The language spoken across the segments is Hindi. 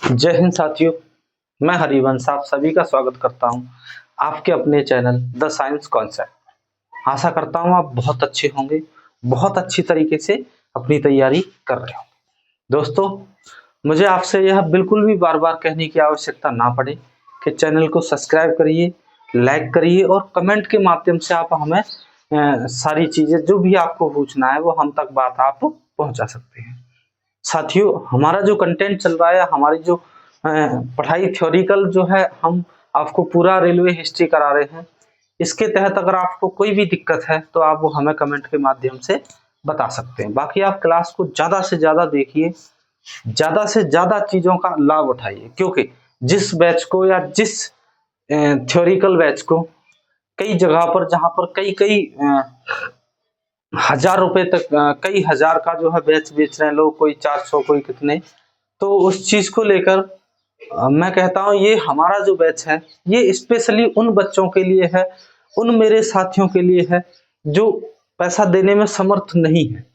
जय हिंद साथियों। मैं हरिवंश आप सभी का स्वागत करता हूं आपके अपने चैनल द साइंस कॉन्सेप्ट। आशा करता हूं आप बहुत अच्छे होंगे, बहुत अच्छी तरीके से अपनी तैयारी कर रहे होंगे। दोस्तों, मुझे आपसे यह बिल्कुल भी बार बार कहने की आवश्यकता ना पड़े कि चैनल को सब्सक्राइब करिए, लाइक करिए और कमेंट के माध्यम से आप हमें सारी चीजें जो भी आपको पूछना है वो हम तक बात आप पहुंचा सकते हैं। साथियों, हमारा जो कंटेंट चल रहा है, हमारी जो पढ़ाई थ्योरिकल जो है, हम आपको पूरा रेलवे हिस्ट्री करा रहे हैं। इसके तहत अगर आपको कोई भी दिक्कत है तो आप वो हमें कमेंट के माध्यम से बता सकते हैं। बाकी आप क्लास को ज़्यादा से ज़्यादा देखिए, ज़्यादा से ज़्यादा चीज़ों का लाभ उठाइए, क्योंकि जिस बैच को या जिस थ्योरिकल बैच को कई जगह पर जहाँ पर कई कई हजार रुपए तक कई हजार का जो है बैच बेच रहे हैं लोग, कोई 400 कोई कितने, तो उस चीज को लेकर मैं कहता हूं ये हमारा जो बैच है ये स्पेशली उन बच्चों के लिए है, उन मेरे साथियों के लिए है जो पैसा देने में समर्थ नहीं है।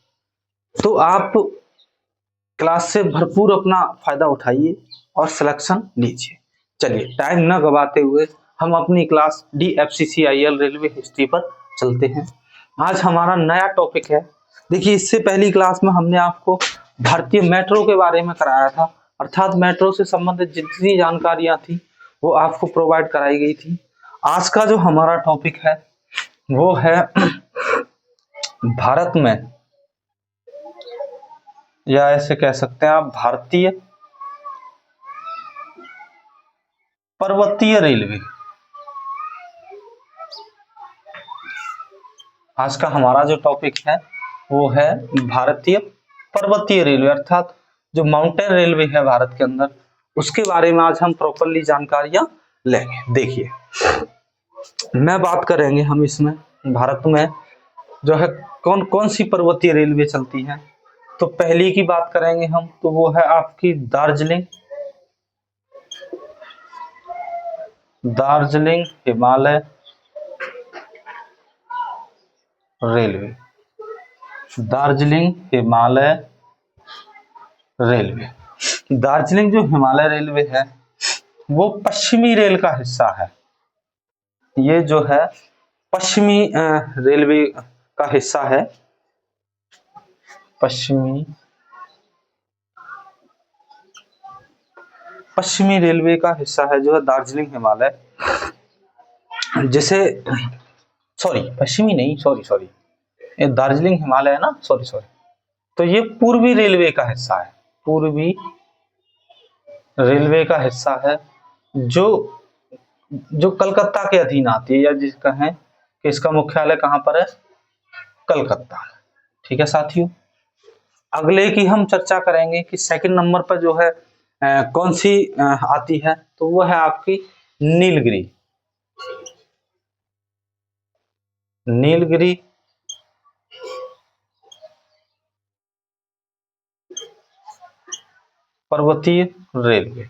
तो आप क्लास से भरपूर अपना फायदा उठाइए और सिलेक्शन लीजिए। चलिए टाइम न गवाते हुए हम अपनी क्लास DFCCIL रेलवे हिस्ट्री पर चलते हैं। आज हमारा नया टॉपिक है। देखिए, इससे पहली क्लास में हमने आपको भारतीय मेट्रो के बारे में कराया था, अर्थात मेट्रो से संबंधित जितनी जानकारियां थी वो आपको प्रोवाइड कराई गई थी। आज का जो हमारा टॉपिक है वो है भारत में, या ऐसे कह सकते हैं आप, भारतीय पर्वतीय रेलवे। आज का हमारा जो टॉपिक है वो है भारतीय पर्वतीय रेलवे, अर्थात जो माउंटेन रेलवे है भारत के अंदर, उसके बारे में आज हम प्रॉपरली जानकारियां लेंगे। देखिए, मैं बात करेंगे हम इसमें भारत में जो है कौन कौन सी पर्वतीय रेलवे चलती है। तो पहली की बात करेंगे हम, तो वो है आपकी दार्जिलिंग हिमालय रेलवे। दार्जिलिंग हिमालय रेलवे, दार्जिलिंग जो हिमालय रेलवे है वो पश्चिमी रेल का हिस्सा है। ये जो है पश्चिमी रेलवे का हिस्सा है, पश्चिमी रेलवे का हिस्सा है जो है दार्जिलिंग हिमालय, जिसे पश्चिमी नहीं, सॉरी ये दार्जिलिंग हिमालय है ना, सॉरी। तो ये पूर्वी रेलवे का हिस्सा है, पूर्वी रेलवे का हिस्सा है जो कलकत्ता के अधीन आती है, या जिसका है कि इसका मुख्यालय कहां पर है, कलकत्ता। ठीक है साथियों, अगले की हम चर्चा करेंगे कि सेकंड नंबर पर जो है कौन सी आती है, तो वो है आपकी नीलगिरी पर्वतीय रेलवे।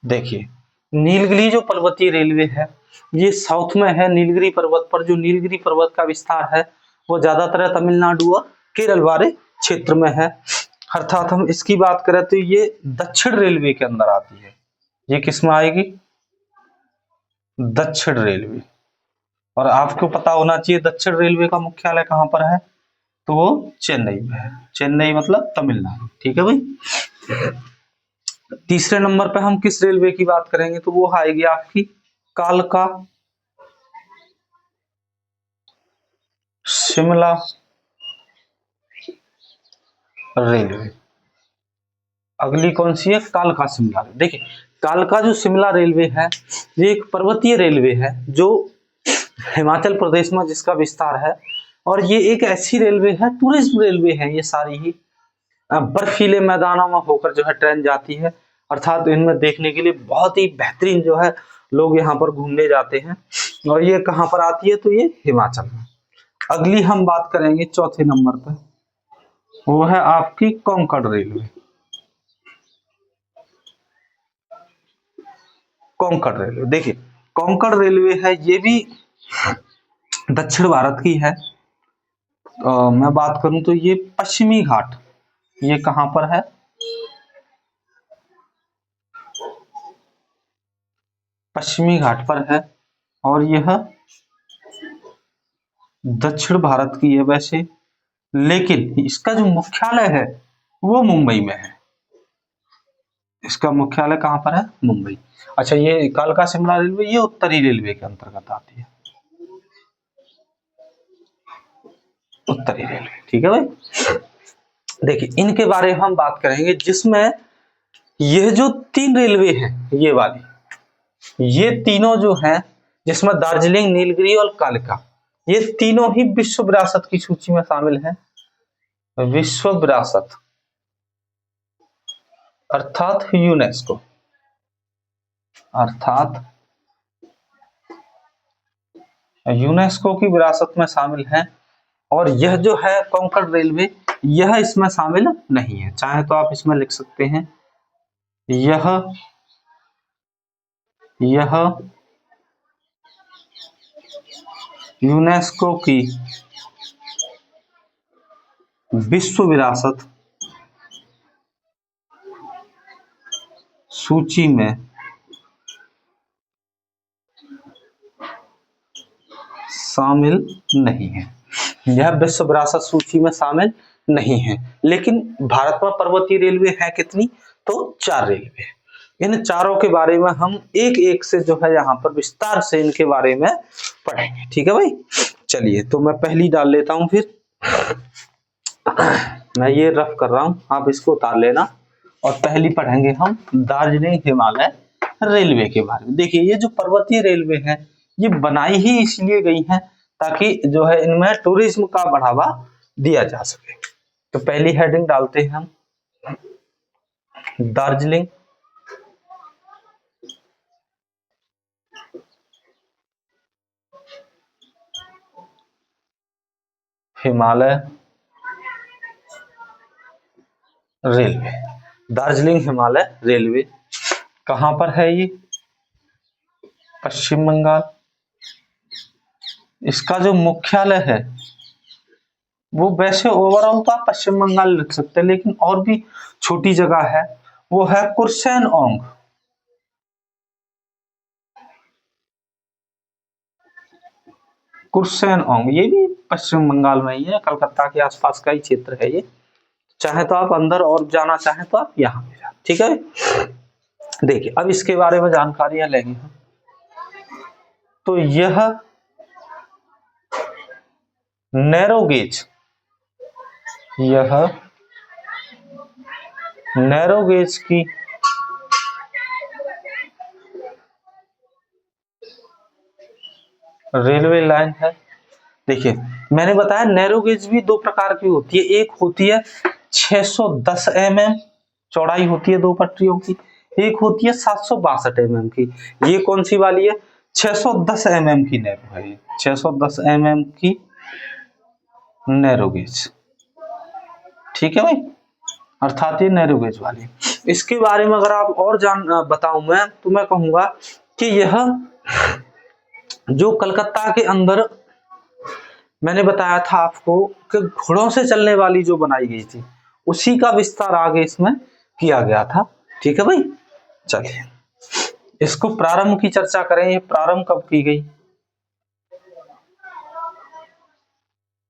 देखिए, नीलगिरी जो पर्वतीय रेलवे है ये साउथ में है। नीलगिरी पर्वत पर, जो नीलगिरी पर्वत का विस्तार है वो ज्यादातर तमिलनाडु और केरल वाले क्षेत्र में है। अर्थात हम इसकी बात करें तो ये दक्षिण रेलवे के अंदर आती है। ये किस में आएगी, दक्षिण रेलवे। और आपको पता होना चाहिए दक्षिण रेलवे का मुख्यालय कहां पर है, तो वो चेन्नई में है। चेन्नई मतलब तमिलनाडु। ठीक है भाई। तीसरे नंबर पे हम किस रेलवे की बात करेंगे, तो वो आएगी आपकी कालका शिमला रेलवे। अगली कौन सी है, कालका शिमला। देखिए, कालका जो शिमला रेलवे है ये एक पर्वतीय रेलवे है जो हिमाचल प्रदेश में जिसका विस्तार है, और ये एक ऐसी रेलवे है, टूरिज्म रेलवे है। ये सारी ही बर्फीले मैदानों में होकर जो है ट्रेन जाती है, अर्थात इनमें देखने के लिए बहुत ही बेहतरीन जो है लोग यहाँ पर घूमने जाते हैं। और ये कहाँ पर आती है, तो ये हिमाचल में। अगली हम बात करेंगे चौथे नंबर पर, वो है आपकी कोंकण रेलवे। कोंकण रेलवे, देखिए कोंकण रेलवे है, ये भी दक्षिण भारत की है। मैं बात करूं तो ये पश्चिमी घाट, ये कहां पर है, पश्चिमी घाट पर है और यह दक्षिण भारत की है वैसे, लेकिन इसका जो मुख्यालय है वो मुंबई में है। इसका मुख्यालय कहाँ पर है? मुंबई। अच्छा, ये कालका शिमला रेलवे ये उत्तरी रेलवे के अंतर्गत आती है, उत्तरी रेलवे। ठीक है भाई। देखिए इनके बारे में हम बात करेंगे, जिसमें यह जो तीन रेलवे हैं ये वाली, ये तीनों जो हैं, जिसमें दार्जिलिंग, नीलगिरी और कालका, ये तीनों ही विश्व विरासत की सूची में शामिल हैं। विश्व विरासत अर्थात यूनेस्को, अर्थात यूनेस्को की विरासत में शामिल है। और यह जो है कोंकण रेलवे, यह इसमें शामिल नहीं है। चाहे तो आप इसमें लिख सकते हैं यह यूनेस्को की विश्व विरासत सूची में शामिल नहीं है। यह विश्व विरासत सूची में शामिल नहीं है। लेकिन भारत में पर्वतीय रेलवे है कितनी? तो 4 रेलवे। इन चारों के बारे में हम एक एक से जो है यहाँ पर विस्तार से इनके बारे में पढ़ेंगे। ठीक है भाई। चलिए तो मैं पहली डाल लेता हूं, फिर मैं ये रफ कर रहा हूं, आप इसको उतार लेना। और पहली पढ़ेंगे हम दार्जिलिंग हिमालय रेलवे के बारे में। देखिए ये जो पर्वतीय रेलवे है ये बनाई ही इसलिए गई है ताकि जो है इनमें टूरिज्म का बढ़ावा दिया जा सके। तो पहली हेडिंग डालते हैं हम दार्जिलिंग हिमालय रेलवे। दार्जिलिंग हिमालय रेलवे कहां पर है? ये पश्चिम बंगाल। इसका जो मुख्यालय है वो वैसे ओवरऑल तो आप पश्चिम बंगाल लिख सकते हैं, लेकिन और भी छोटी जगह है, वो है कुर्सेओंग। कुर्सेओंग ये भी पश्चिम बंगाल में ही है, कलकत्ता के आसपास का ही क्षेत्र है ये। चाहे तो आप अंदर और जाना चाहे तो आप यहाँ पे जाए। ठीक है। देखिए अब इसके बारे में जानकारियां लेंगे हम। तो यह नैरो गेज, यह नैरो गेज की रेलवे लाइन है। देखिए मैंने बताया नैरो गेज भी दो प्रकार की होती है। एक होती है 610 mm चौड़ाई होती है दो पटरियों की, एक होती है 762 mm की। ये कौन सी वाली है? 610 mm की नैरो है, 610 mm की नैरो गेज। ठीक है भाई, अर्थात ये नैरो गेज वाली। इसके बारे में अगर आप और बताऊं मैं, तो मैं कहूंगा कि यह जो कलकत्ता के अंदर मैंने बताया था आपको कि घोड़ों से चलने वाली जो बनाई गई थी, उसी का विस्तार आगे इसमें किया गया था। ठीक है भाई। चलिए इसको प्रारंभ की चर्चा करें। ये प्रारंभ कब की गई?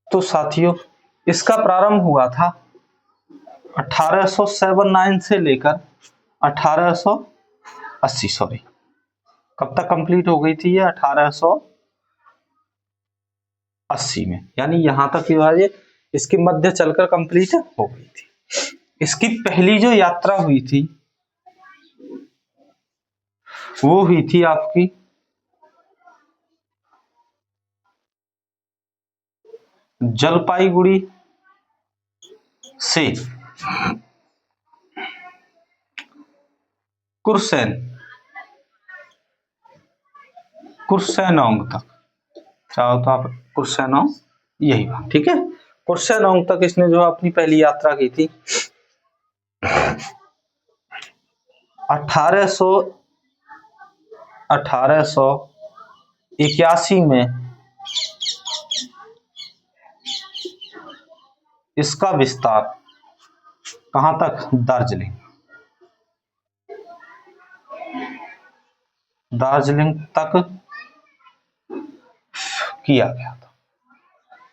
तो साथियों इसका प्रारंभ हुआ था 1879 से लेकर 1880। सॉरी, कब तक कंप्लीट हो गई थी? ये 1880 में, यानी यहां तक ये इसके मध्य चलकर कंप्लीट हो गई थी। इसकी पहली जो यात्रा हुई थी वो हुई थी आपकी जलपाईगुड़ी से कुर्सेओंग तक। चाहो तो आप कुर्सेओंग यही बात। ठीक है, कुर्सेओंग तक इसने जो अपनी पहली यात्रा की थी 1881 में इसका विस्तार कहां तक? दार्जिलिंग। दार्जिलिंग तक किया गया था।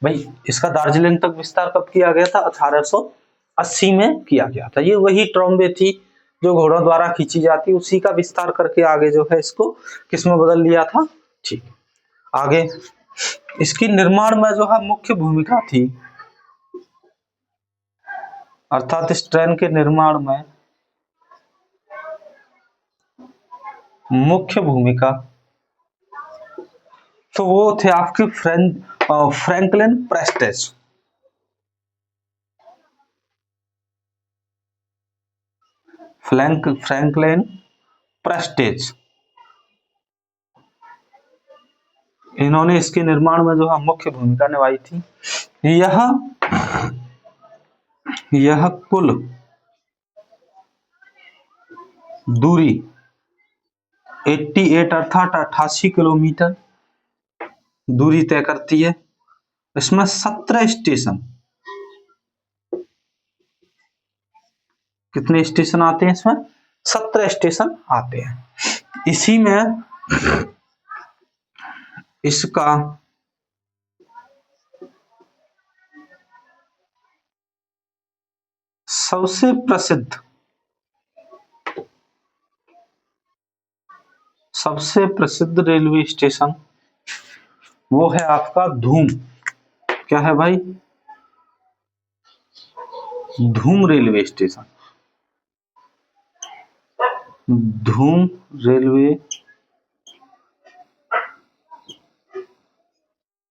भाई इसका दार्जिलिंग तक विस्तार कब किया गया था? 1880 में किया गया था। ये वही ट्रॉम्बे थी जो घोड़ों द्वारा खींची जाती, उसी का विस्तार करके आगे जो है इसको किसमें बदल लिया था। ठीक, आगे इसकी निर्माण में जो है मुख्य भूमिका थी, अर्थात इस ट्रेन के निर्माण में मुख्य भूमिका तो वो थे आपके फ्रैंकलिन प्रेस्टिज। फ्रैंकलिन प्रेस्टिज, इन्होंने इसके निर्माण में जो है मुख्य भूमिका निभाई थी। यह कुल दूरी 88 अर्थात 88 किलोमीटर दूरी तय करती है। इसमें 17 स्टेशन, कितने स्टेशन आते हैं इसमें? 17 स्टेशन आते हैं। इसी में इसका सबसे प्रसिद्ध रेलवे स्टेशन वो है आपका धूम। क्या है भाई? धूम रेलवे स्टेशन। धूम रेलवे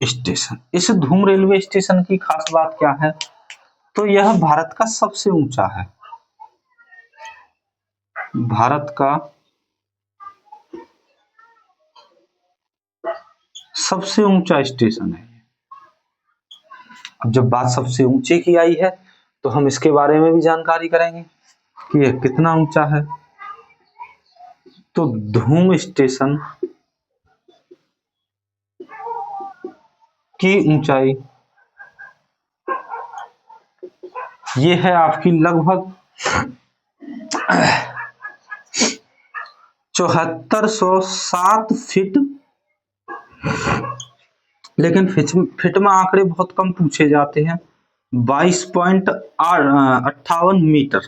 स्टेशन। इस धूम रेलवे स्टेशन की खास बात क्या है? तो यह भारत का सबसे ऊंचा है, भारत का सबसे ऊंचा स्टेशन है। अब जब बात सबसे ऊंचे की आई है तो हम इसके बारे में भी जानकारी करेंगे कि यह कितना ऊंचा है। तो धूम स्टेशन की ऊंचाई ये है आपकी लगभग 7407 फीट, लेकिन फिट में आंकड़े बहुत कम पूछे जाते हैं। 22.58 मीटर,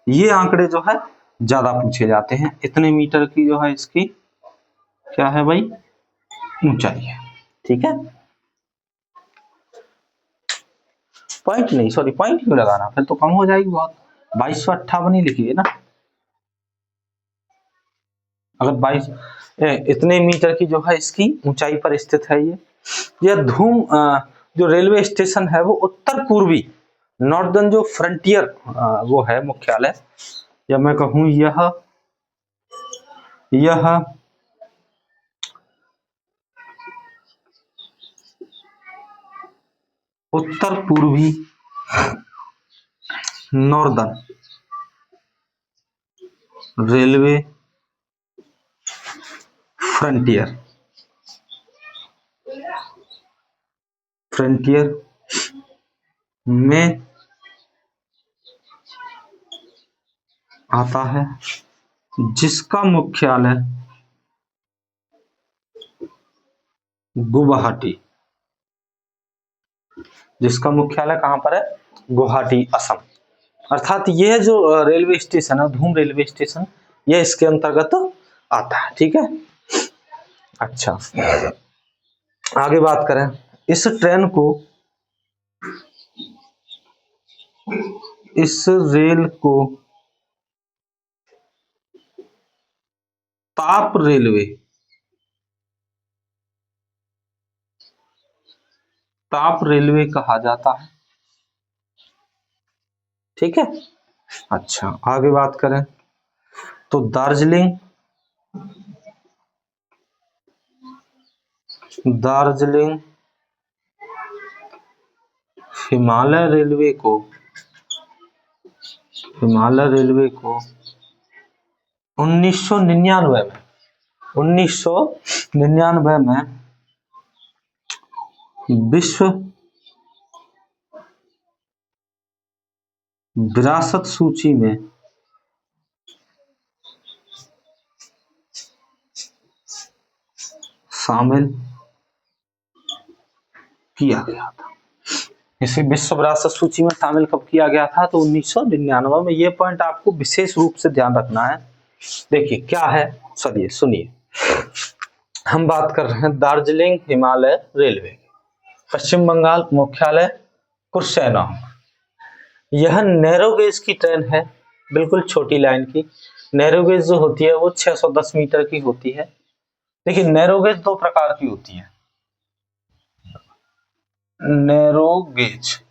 ये आंकड़े जो है ज्यादा पूछे जाते हैं। इतने मीटर की जो है इसकी क्या है भाई? ऊंचाई है। ठीक है, पॉइंट नहीं, सॉरी पॉइंट क्यों लगाना, फिर तो कम हो जाएगी बहुत। 2258 ही लिखिए ना। अगर 22 इतने मीटर की जो है इसकी ऊंचाई पर स्थित है यह धूम जो रेलवे स्टेशन है वो उत्तर पूर्वी नॉर्दर्न जो फ्रंटियर वो है मुख्यालय, या मैं कहूं यह उत्तर पूर्वी नॉर्दर्न रेलवे फ्रंटियर में आता है, जिसका मुख्यालय गुवाहाटी, जिसका मुख्यालय कहां पर है? गुवाहाटी, असम। अर्थात यह जो रेलवे स्टेशन है धूम रेलवे स्टेशन, यह इसके अंतर्गत आता है। ठीक है, अच्छा आगे बात करें। इस रेल को ताप रेलवे कहा जाता है। ठीक है, अच्छा आगे बात करें तो दार्जिलिंग हिमालय रेलवे को 1999 में विश्व विरासत सूची में शामिल किया गया था। इसे विश्व विरासत सूची में शामिल कब किया गया था? तो 1999 में। ये पॉइंट आपको विशेष रूप से ध्यान रखना है। देखिए क्या है, चलिए सुनिए। हम बात कर रहे हैं दार्जिलिंग हिमालय रेलवे, पश्चिम बंगाल, मुख्यालय कुर्सेनांग। यह नैरो गेज की ट्रेन है, बिल्कुल छोटी लाइन की। नैरो गेज जो होती है वो 610 मीटर की होती है। देखिए नैरो गेज दो प्रकार की होती है। नैरो गेज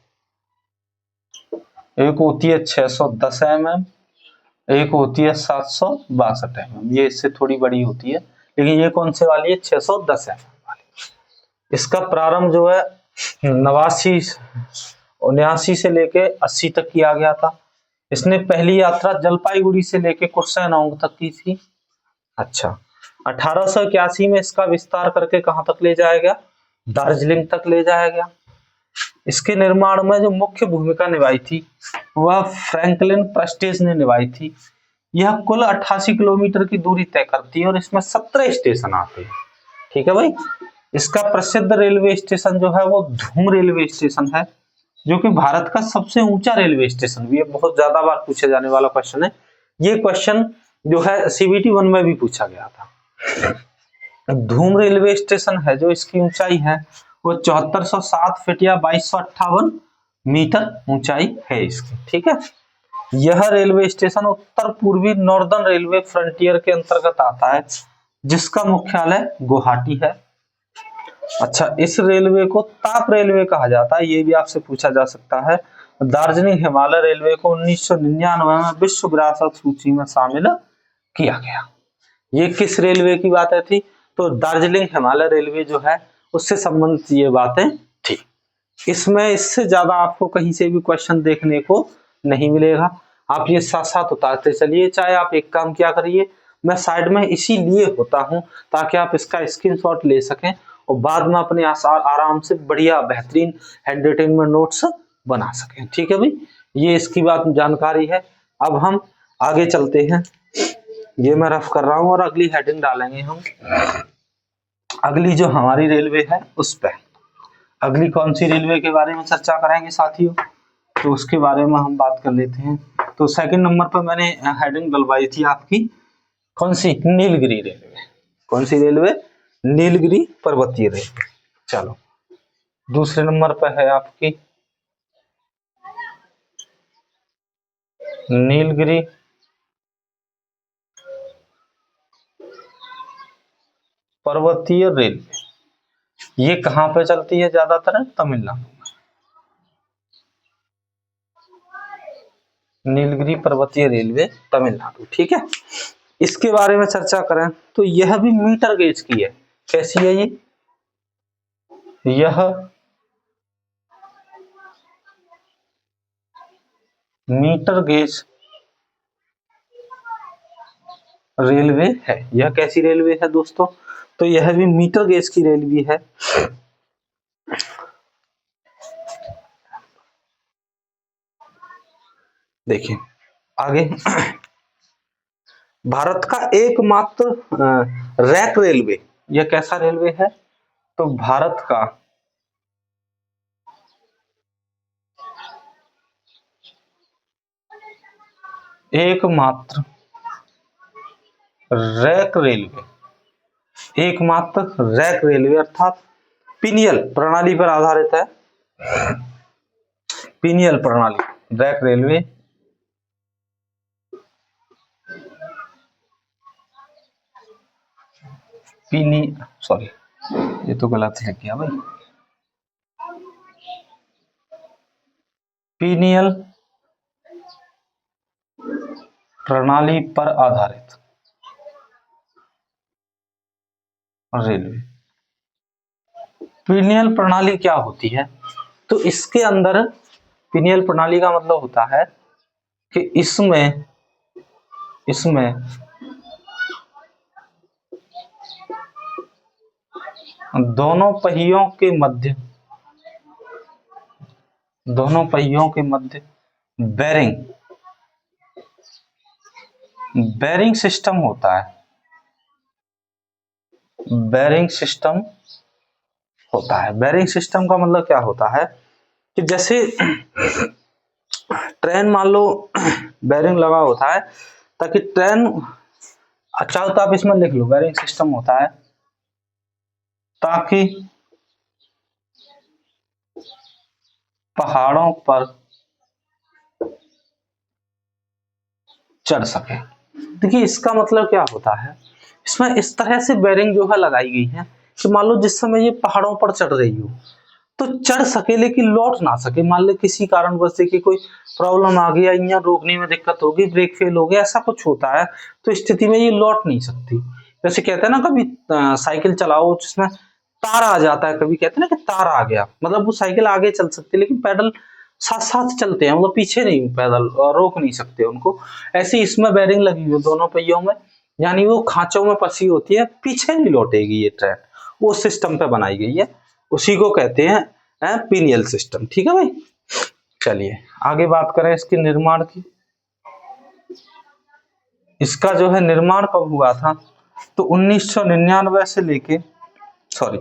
एक होती है 610 mm, एक होती है 762 mm। ये इससे थोड़ी बड़ी होती है, लेकिन ये कौन से वाली है? 610 mm वाली। इसका प्रारंभ जो है 79 से लेके 80 तक किया गया था। इसने पहली यात्रा जलपाईगुड़ी से लेके कुर्सेनांग तक की थी। अच्छा, 1881 में इसका विस्तार करके कहां तक ले जाया गया? दार्जिलिंग तक ले जाया गया। इसके निर्माण में जो मुख्य भूमिका निभाई थी वह फ्रैंकलिन प्रेस्टिज ने निभाई थी। यह कुल 88 किलोमीटर की दूरी तय करती है और इसमें 17 स्टेशन आते हैं। ठीक है भाई। इसका प्रसिद्ध रेलवे स्टेशन जो है वो धूम रेलवे स्टेशन है, जो कि भारत का सबसे ऊंचा रेलवे स्टेशन भी है। बहुत ज्यादा बार पूछे जाने वाला क्वेश्चन है। ये क्वेश्चन जो है CBT 1 में भी पूछा गया था। धूम रेलवे स्टेशन है जो इसकी ऊंचाई है वो 7407 फीट या 2258 मीटर ऊंचाई है इसकी। ठीक है। यह रेलवे स्टेशन उत्तर पूर्वी नॉर्दर्न रेलवे फ्रंटियर के अंतर्गत आता है, जिसका मुख्यालय गुवाहाटी है। अच्छा, इस रेलवे को ताप रेलवे कहा जाता है, ये भी आपसे पूछा जा सकता है। दार्जिलिंग हिमालय रेलवे को 1999 में विश्व विरासत सूची में शामिल किया गया। ये किस रेलवे की बातें थी? तो दार्जिलिंग हिमालय रेलवे जो है उससे संबंधित ये बातें थी। इसमें इससे ज्यादा आपको कहीं से भी क्वेश्चन देखने को नहीं मिलेगा। आप ये साथ साथ उतारते चलिए। चाहे आप एक काम क्या करिए, मैं साइड में इसीलिए होता हूं ताकि आप इसका स्क्रीनशॉट ले सकें और बाद में अपने आराम से बढ़िया बेहतरीन हैंड रिटन में नोट्स बना सकें। ठीक है भाई, ये इसकी बात जानकारी है। अब हम आगे चलते हैं। ये मैं रफ कर रहा हूं और अगली हेडिंग डालेंगे हम। अगली जो हमारी रेलवे है उस पर अगली कौन सी रेलवे के बारे में चर्चा करेंगे साथियों, तो उसके बारे में हम बात कर लेते हैं। तो सेकंड नंबर पर मैंने हेडिंग डलवाई थी आपकी कौन सी? नीलगिरी रेलवे। कौन सी रेलवे? नीलगिरी पर्वतीय रेलवे। चलो, दूसरे नंबर पर है आपकी नीलगिरी पर्वतीय रेलवे। ये कहां पे चलती है? ज्यादातर तमिलनाडु में। नीलगिरी पर्वतीय रेलवे तमिलनाडु। ठीक है। इसके बारे में चर्चा करें तो यह भी मीटर गेज की है। कैसी है ये? यह मीटर गेज रेलवे है। यह कैसी रेलवे है दोस्तों? तो यह भी मीटर गेज की रेलवे है। देखिए आगे, भारत का एकमात्र रैक रेलवे। यह कैसा रेलवे है? तो भारत का एकमात्र रैक रेलवे, एकमात्र रैक रेलवे अर्थात पिनियल प्रणाली पर आधारित है। पिनियल प्रणाली रैक रेलवे सॉरी ये तो गलत लिख गया भाई। पिनियल प्रणाली पर आधारित रेलवे। पिनियल प्रणाली क्या होती है? तो इसके अंदर पिनियल प्रणाली का मतलब होता है कि इसमें दोनों पहियों के मध्य बेरिंग सिस्टम होता है। बेरिंग सिस्टम होता है। बेरिंग सिस्टम का मतलब क्या होता है कि जैसे ट्रेन मान लो बेरिंग लगा होता है ताकि ट्रेन, अच्छा तो आप इसमें लिख लो बेरिंग सिस्टम होता है ताकि पहाड़ों पर चढ़ सके। देखिए इसका मतलब क्या होता है, इसमें इस तरह से बेरिंग जो है लगाई गई है कि मान लो जिस समय ये पहाड़ों पर चढ़ रही हो तो चढ़ सके लेकिन लौट ना सके। मान लो किसी कारणवश से कोई प्रॉब्लम आ गई या इंजन रोकने में दिक्कत होगी, ब्रेक फेल हो गया, ऐसा कुछ होता है तो स्थिति में ये लौट नहीं सकती। जैसे कहते हैं ना कभी साइकिल चलाओ जिसमें तार आ जाता है, कभी कहते हैं ना कि तार आ गया, मतलब वो साइकिल आगे चल सकती है लेकिन पैडल साथ साथ चलते हैं, मतलब पीछे नहीं पैदल रोक नहीं सकते उनको। ऐसे इसमें बेरिंग लगी हुई दोनों पहियों में, यानी वो खांचों में फंसी होती है, पीछे नहीं लौटेगी ये ट्रेन, वो सिस्टम पे बनाई गई है, उसी को कहते हैं पिनियल सिस्टम। ठीक है भाई, चलिए आगे बात करें इसके निर्माण की। इसका जो है निर्माण कब हुआ था, तो 1999 से लेके सॉरी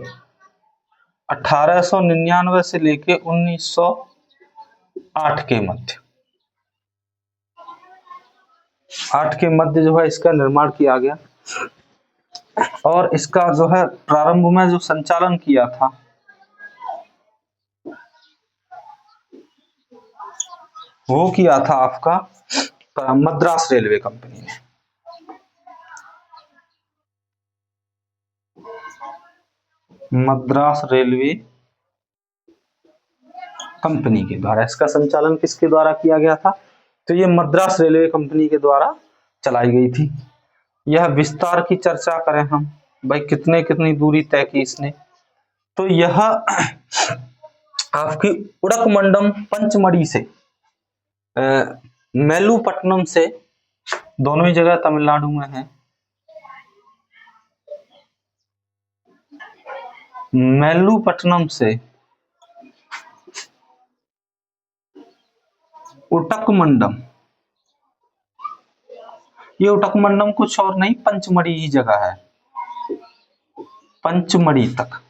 1899 से लेके 1908 के मध्य, 8 के मध्य जो है इसका निर्माण किया गया। और इसका जो है प्रारंभ में जो संचालन किया था वो किया था आपका मद्रास रेलवे कंपनी ने। मद्रास रेलवे कंपनी के द्वारा इसका संचालन किसके द्वारा किया गया था, तो ये मद्रास रेलवे कंपनी के द्वारा चलाई गई थी। यह विस्तार की चर्चा करें हम, भाई कितने कितनी दूरी तय की इसने, तो यह आपकी उड़कमंडम पंचमढ़ी से मेलूपट्टनम से, दोनों ही जगह तमिलनाडु में है, मेलूपट्टनम से उटकमंडम, ये उटकमंडम कुछ और नहीं पंचमढ़ी ही जगह है, पंचमढ़ी तक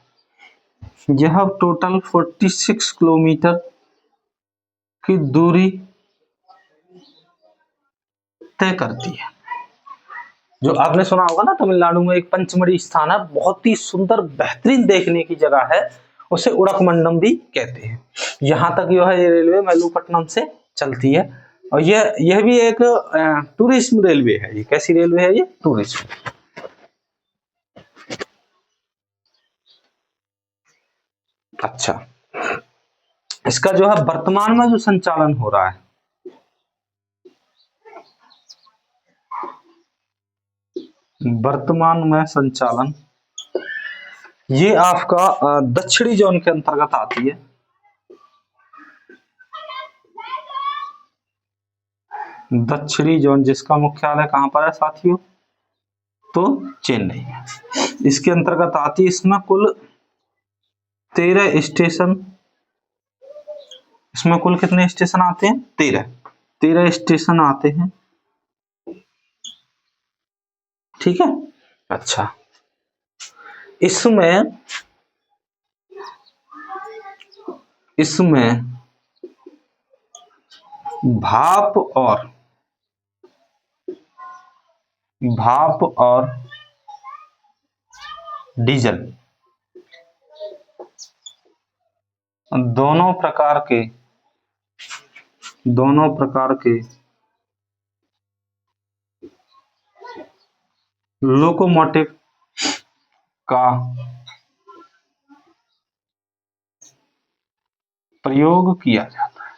यह टोटल 46 किलोमीटर की दूरी तय करती है। जो आपने सुना होगा ना तमिलनाडु में एक पंचमढ़ी स्थान है, बहुत ही सुंदर बेहतरीन देखने की जगह है, उसे उड़कमंडम भी कहते हैं। यहाँ तक जो है ये रेलवे मेलूपट्टनम से चलती है और यह भी एक टूरिज्म रेलवे है। ये कैसी रेलवे है, ये टूरिज्म। अच्छा, इसका जो है वर्तमान में जो संचालन हो रहा है, वर्तमान में संचालन ये आपका दक्षिणी जोन के अंतर्गत आती है। दक्षिणी जोन जिसका मुख्यालय कहां पर है साथियों, तो चेन्नई है, इसके अंतर्गत आती है। इसमें कुल 13 स्टेशन, इसमें कुल कितने स्टेशन आते हैं, 13 स्टेशन आते हैं। ठीक है, अच्छा इसमें भाप और डीजल दोनों प्रकार के लोकोमोटिव का प्रयोग किया जाता है।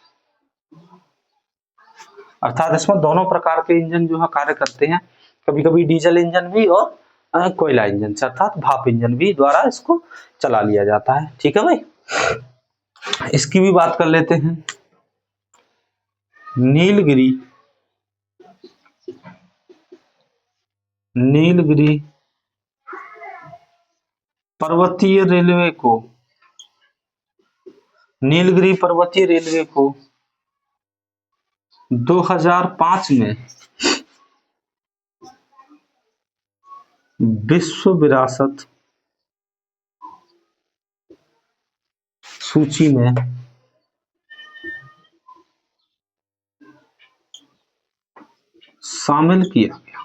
अर्थात इसमें दोनों प्रकार के इंजन जो है कार्य करते हैं, कभी कभी डीजल इंजन भी और कोयला इंजन से अर्थात भाप इंजन भी द्वारा इसको चला लिया जाता है। ठीक है भाई, इसकी भी बात कर लेते हैं। नीलगिरी पर्वतीय रेलवे को 2005 में विश्व विरासत सूची में शामिल किया गया,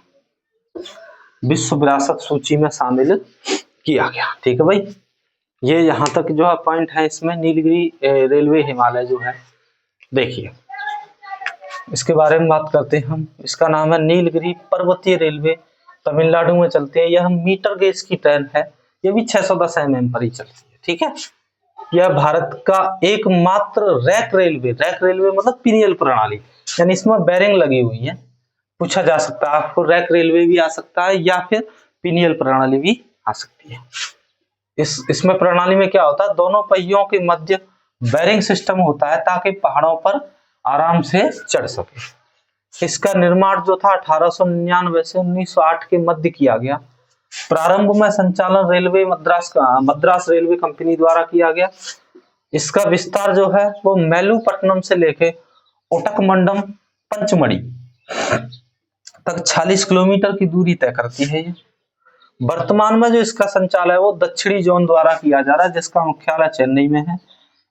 विश्व विरासत सूची में शामिल किया गया। ठीक है भाई, ये यहाँ तक जो है पॉइंट है इसमें। नीलगिरी रेलवे हिमालय जो है, देखिए इसके बारे में बात करते हैं हम। इसका नाम है नीलगिरी पर्वतीय रेलवे, तमिलनाडु में चलती है। यह मीटर गेज की ट्रेन है, ये भी 610 mm पर ही चलती है। ठीक है, यह भारत का एकमात्र रैक रेलवे मतलब पीनियल प्रणाली, यानी इसमें बेरिंग लगी हुई है। पूछा जा सकता है आपको, रैक रेलवे भी आ सकता है या फिर पीनियल प्रणाली भी आ सकती है। इसमें प्रणाली में क्या होता है, दोनों पहियों के मध्य बेरिंग सिस्टम होता है ताकि पहाड़ों पर आराम से चढ़ सके। इसका निर्माण जो था 1899 से 1908 के मध्य किया गया। प्रारंभ में संचालन रेलवे मद्रास रेलवे कंपनी द्वारा किया गया। इसका विस्तार जो है वो मेलूपट्टनम से लेके ओटकमंडम पंचमढ़ी तक 40 किलोमीटर की दूरी तय करती है। ये वर्तमान में जो इसका संचालन है वो दक्षिणी जोन द्वारा किया जा रहा है, जिसका मुख्यालय चेन्नई में है।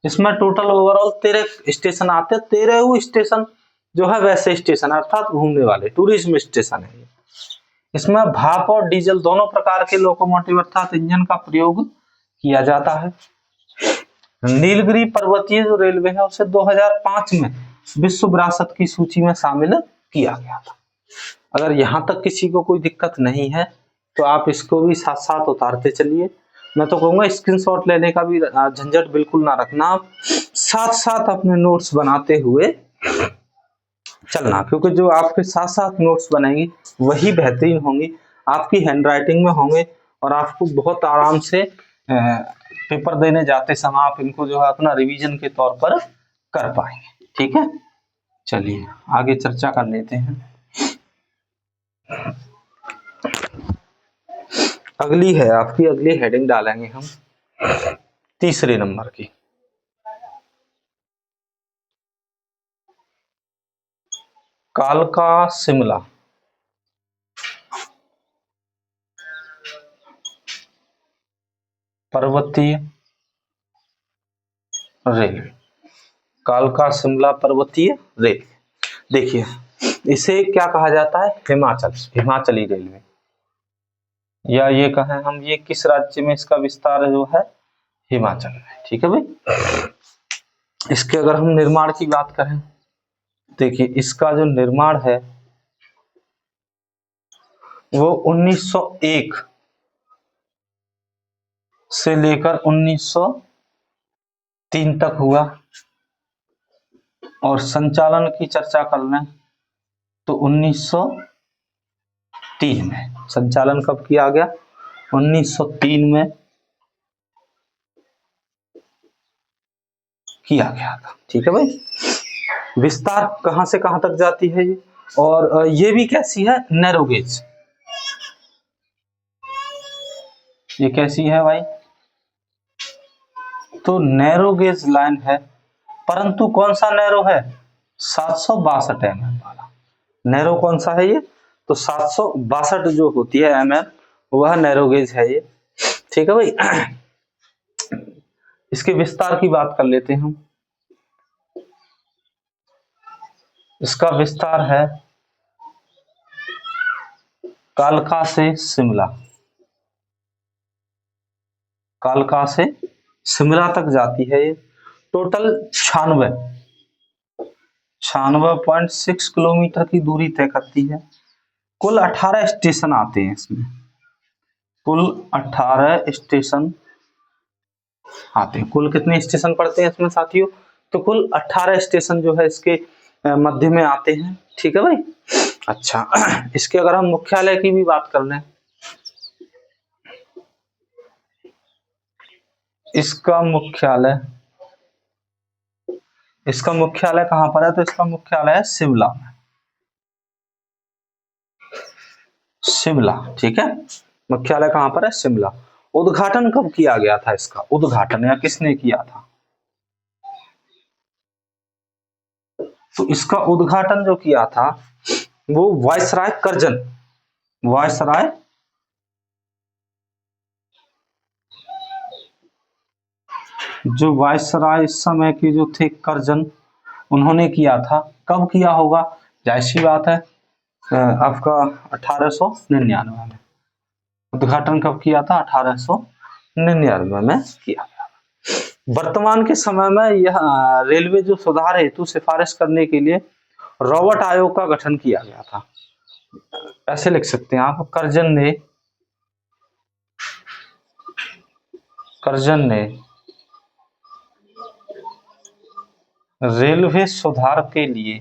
इसमें टोटल ओवरऑल 13 स्टेशन आते हैं। 13 स्टेशन जो है वैसे स्टेशन अर्थात घूमने वाले टूरिज्म स्टेशन है। इसमें भाप और डीजल दोनों प्रकार के लोकोमोटिव अर्थात इंजन का प्रयोग किया जाता है। नीलगिरी पर्वतीय जो रेलवे है उसे 2005 में विश्व विरासत की सूची में शामिल किया गया था। अगर यहाँ तक किसी को कोई दिक्कत नहीं है तो आप इसको भी साथ साथ उतारते चलिए। मैं तो कहूंगा स्क्रीनशॉट लेने का भी झंझट बिल्कुल ना रखना, आप साथ साथ अपने नोट्स बनाते हुए चलना, क्योंकि जो आपके साथ साथ नोट्स बनेंगी वही बेहतरीन होंगी, आपकी हैंडराइटिंग में होंगे और आपको बहुत आराम से पेपर देने जाते समय आप इनको जो है अपना रिवीजन के तौर पर कर पाएंगे। ठीक है, चलिए आगे चर्चा कर लेते हैं। अगली है आपकी, अगली हेडिंग डालेंगे हम तीसरे नंबर की, कालका शिमला पर्वतीय रेलवे। कालका शिमला पर्वतीय रेलवे, देखिए इसे क्या कहा जाता है, हिमाचली रेलवे, या ये कहें हम ये किस राज्य में इसका विस्तार जो है, हिमाचल में। ठीक है भाई, इसके अगर हम निर्माण की बात करें, देखिए इसका जो निर्माण है वो 1901 से लेकर 1903 तक हुआ, और संचालन की चर्चा कर लें तो 1903 में संचालन कब किया गया, 1903 में किया गया था। ठीक है भाई, विस्तार कहां से कहां तक जाती है ये, और ये भी कैसी है, नैरो गेज। ये कैसी है भाई, तो नैरो गेज लाइन है, परंतु कौन सा नैरो है, 762 mm वाला नैरो। कौन सा है ये, तो 762 जो होती है mm वह नैरो गेज है ये। ठीक है भाई, इसके विस्तार की बात कर लेते हैं हम। इसका विस्तार है कालका से शिमला, कालका से शिमला तक जाती है ये। टोटल 96.6 किलोमीटर की दूरी तय करती है। कुल 18 स्टेशन आते हैं इसमें, कुल 18 स्टेशन आते हैं। कुल कितने स्टेशन पड़ते हैं इसमें साथियों, तो कुल 18 स्टेशन जो है इसके मध्य में आते हैं। ठीक है भाई, अच्छा इसके अगर हम मुख्यालय की भी बात कर लें, इसका मुख्यालय कहां पर है, तो इसका मुख्यालय है शिमला में, शिमला। ठीक है, मुख्यालय कहां पर है, शिमला। उद्घाटन कब किया गया था इसका, उद्घाटन या किसने किया था, तो इसका उद्घाटन जो किया था वो वायसराय जो वायसराय इस समय के जो थे कर्जन, उन्होंने किया था। कब किया होगा? जाहिर सी बात है आपका 1899 में। उद्घाटन कब किया था? 1899 में किया गया। वर्तमान के समय में यह रेलवे जो सुधार हेतु सिफारिश करने के लिए रॉबर्ट आयोग का गठन किया गया था। ऐसे लिख सकते हैं आप, कर्जन ने रेलवे सुधार के लिए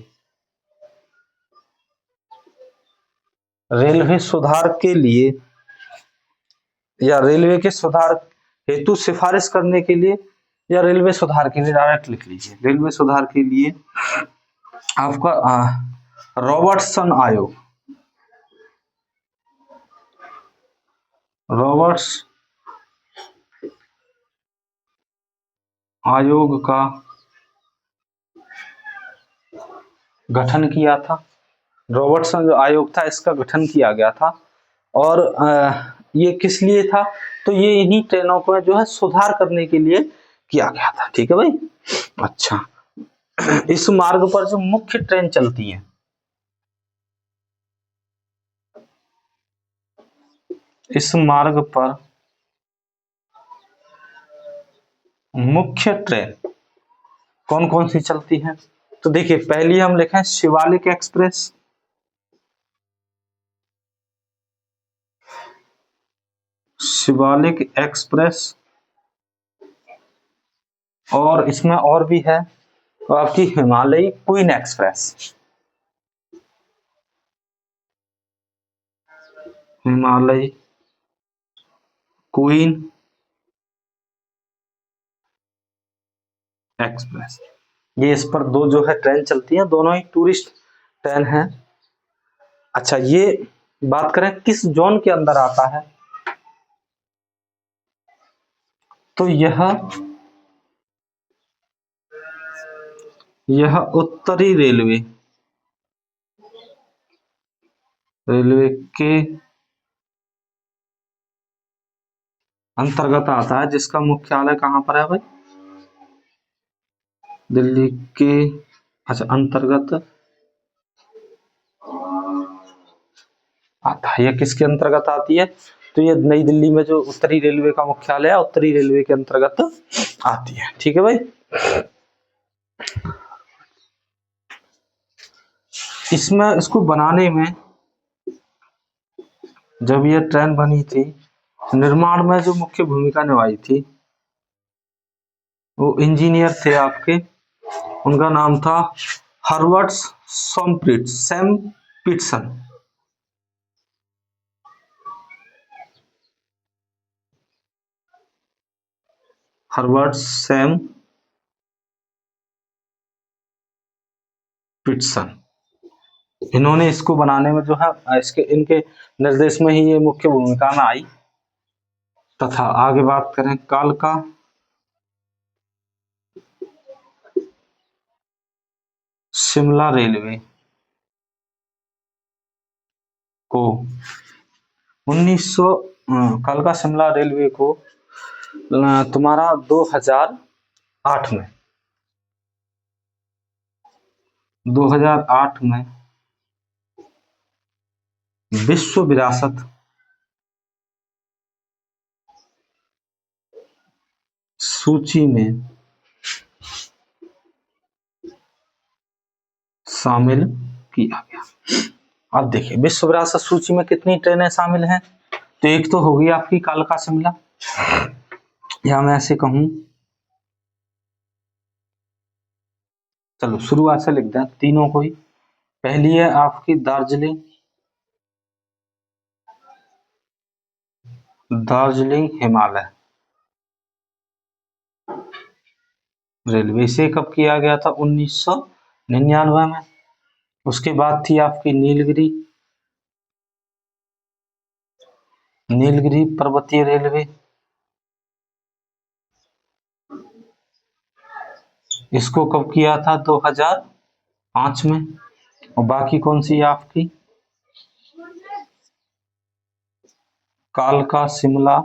या रेलवे के सुधार हेतु सिफारिश करने के लिए, या रेलवे सुधार के लिए, डायरेक्ट लिख लीजिए, रेलवे सुधार के लिए आपका रॉबर्टसन आयोग का गठन किया था। रॉबर्टसन जो आयोग था इसका गठन किया गया था। और ये किस लिए था? तो ये इन्हीं ट्रेनों को जो है सुधार करने के लिए किया गया था। ठीक है भाई। अच्छा, इस मार्ग पर जो मुख्य ट्रेन चलती है, इस मार्ग पर मुख्य ट्रेन कौन कौन सी चलती हैं? तो देखिए, पहली हम लिखें शिवालिक एक्सप्रेस, शिवालिक एक्सप्रेस, और इसमें और भी है तो आपकी हिमालयी क्वीन एक्सप्रेस, हिमालयी क्वीन एक्सप्रेस। ये इस पर दो जो है ट्रेन चलती हैं, दोनों ही टूरिस्ट ट्रेन हैं। अच्छा, ये बात करें किस जोन के अंदर आता है, तो यह उत्तरी रेलवे के अंतर्गत आता है, जिसका मुख्यालय कहां पर है भाई? दिल्ली के, अच्छा, अंतर्गत आता है। यह किसके अंतर्गत आती है? तो ये नई दिल्ली में जो उत्तरी रेलवे का मुख्यालय है, उत्तरी रेलवे के अंतर्गत आती है। ठीक है भाई। इसमें इसको बनाने में, जब ये ट्रेन बनी थी, निर्माण में जो मुख्य भूमिका निभाई थी वो इंजीनियर थे आपके, उनका नाम था हर्बर्ट सैमपिटसन। हर्बर्ट सैमपिटसन, इन्होंने इसको बनाने में जो है इनके निर्देश में ही ये मुख्य भूमिका में आई। तथा आगे बात करें कालका शिमला रेलवे को 1900, कालका शिमला रेलवे को तुम्हारा 2008 में विश्व विरासत सूची में शामिल किया गया। अब देखिए, विश्व विरासत सूची में कितनी ट्रेनें शामिल हैं? तो एक तो होगी आपकी कालका शिमला, या मैं ऐसे कहूं, चलो शुरुआत से लिख दें तीनों को ही। पहली है आपकी दार्जिलिंग हिमालय रेलवे, से कब किया गया था? 1999 में। उसके बाद थी आपकी नीलगिरी पर्वतीय रेलवे, इसको कब किया था? 2005 में। और बाकी कौन सी है आपकी? कालका शिमला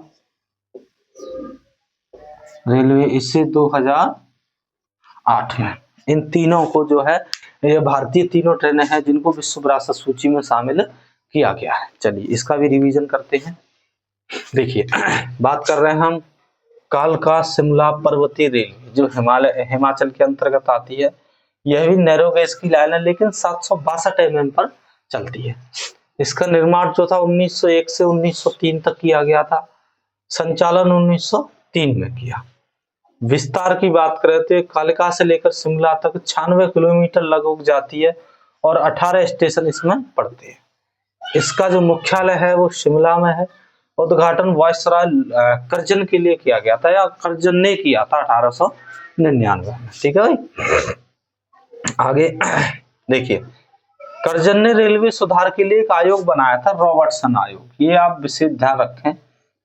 रेलवे इससे 2008 में। इन तीनों को जो है, ये भारतीय तीनों ट्रेनें हैं जिनको विश्व विरासत सूची में शामिल किया गया है। चलिए इसका भी रिवीजन करते हैं। देखिए बात कर रहे हैं हम कालका शिमला पर्वतीय रेलवे, जो हिमाचल के अंतर्गत आती है। यह भी नैरो गेज की लाइन है, लेकिन 762 mm पर चलती है। इसका निर्माण जो था 1901 से 1903 तक किया गया था। संचालन 1903 में किया। विस्तार की बात करें तो कालका से लेकर शिमला तक 96 किलोमीटर लगभग जाती है और 18 स्टेशन इसमें पड़ते हैं। इसका जो मुख्यालय है वो शिमला में है। उद्घाटन वायसराय करजन के लिए किया गया था, या करजन ने किया था 1899 में। ठीक है भाई, आगे देखिए, करजन ने रेलवे सुधार के लिए एक आयोग बनाया था, रॉबर्टसन आयोग। ये आप विशेष ध्यान रखें,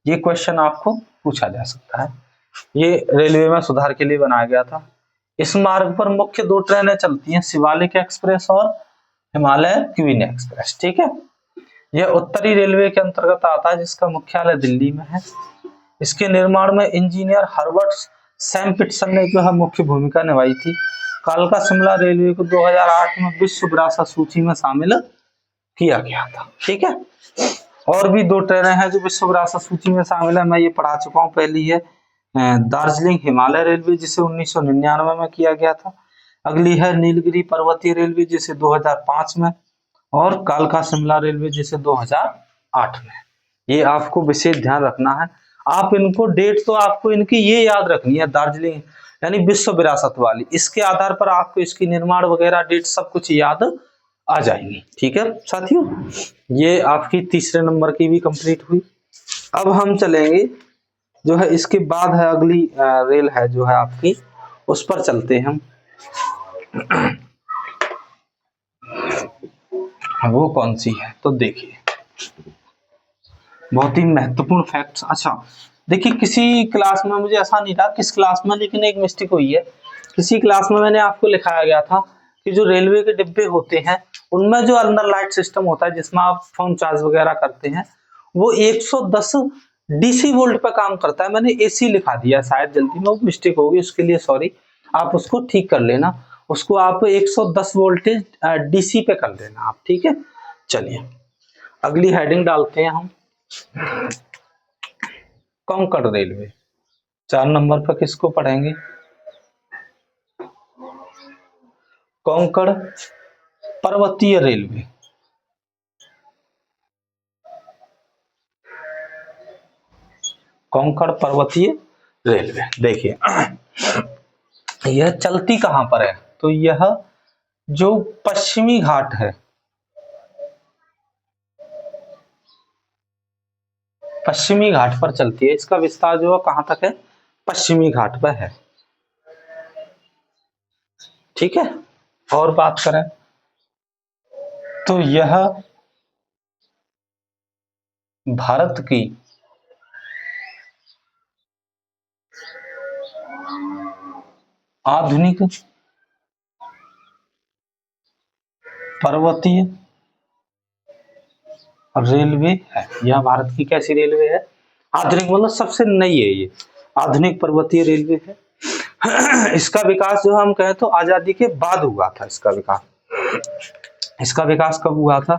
ये क्वेश्चन आपको पूछा जा सकता है। ये रेलवे में सुधार के लिए बनाया गया था। इस मार्ग पर मुख्य 2 ट्रेनें चलती हैं, शिवालिक एक्सप्रेस और हिमालय क्वीन एक्सप्रेस। ठीक है, यह उत्तरी रेलवे के अंतर्गत आता है, जिसका मुख्यालय दिल्ली में है। इसके निर्माण में इंजीनियर हर्बर्ट सैमपिटसन ने जो है मुख्य भूमिका निभाई थी। कालका शिमला रेलवे को 2008 में विश्व विरासत सूची में शामिल किया गया था। ठीक है, और भी 2 ट्रेनें हैं जो विश्व विरासत सूची में शामिल है, मैं ये पढ़ा चुका हूँ। पहली है दार्जिलिंग हिमालय रेलवे, जिसे 1999 में किया गया था। अगली है नीलगिरी पर्वतीय रेलवे, जिसे 2005 में, और कालका शिमला रेलवे जिसे 2008 में। ये आपको विशेष ध्यान रखना है। आप इनको डेट तो आपको इनकी ये याद रखनी है, दार्जिलिंग यानी विश्व विरासत वाली, इसके आधार पर आपको इसकी निर्माण वगैरह डेट सब कुछ याद आ जाएंगी। ठीक है साथियों, ये आपकी तीसरे नंबर की भी कंप्लीट हुई। अब हम चलेंगे जो है इसके बाद है अगली रेल है जो है आपकी, उस पर चलते हैं हम। वो कौन सी है तो देखिए, बहुत ही महत्वपूर्ण फैक्ट्स। अच्छा देखिए, किसी क्लास में मुझे ऐसा नहीं था किस क्लास में, लेकिन एक मिस्टेक हुई है। किसी क्लास में मैंने आपको लिखाया गया था कि जो रेलवे के डिब्बे होते हैं उनमें जो अंदर लाइट सिस्टम होता है जिसमें आप फोन चार्ज वगैरह करते हैं, वो 110 DC वोल्ट पर काम करता है। मैंने AC लिखा दिया, शायद जल्दी में वो मिस्टेक होगी, उसके लिए सॉरी। आप उसको ठीक कर लेना, उसको आप 110 वोल्टेज DC पे कर देना आप। ठीक है, चलिए अगली हेडिंग डालते हैं हम, कोंकण रेलवे। 4 नंबर पर किसको पढ़ेंगे? कोंकण पर्वतीय रेलवे। कोंकण पर्वतीय रेलवे देखिए, यह चलती कहां पर है? तो यह जो पश्चिमी घाट है, पश्चिमी घाट पर चलती है। इसका विस्तार जो है कहां तक है? पश्चिमी घाट पर है। ठीक है, और बात करें तो यह भारत की आधुनिक पर्वतीय रेलवे है। यह भारत की कैसी रेलवे है? आधुनिक, मतलब सबसे नई है ये, आधुनिक पर्वतीय रेलवे है। इसका विकास जो हम कहें तो आजादी के बाद हुआ था। इसका विकास कब हुआ था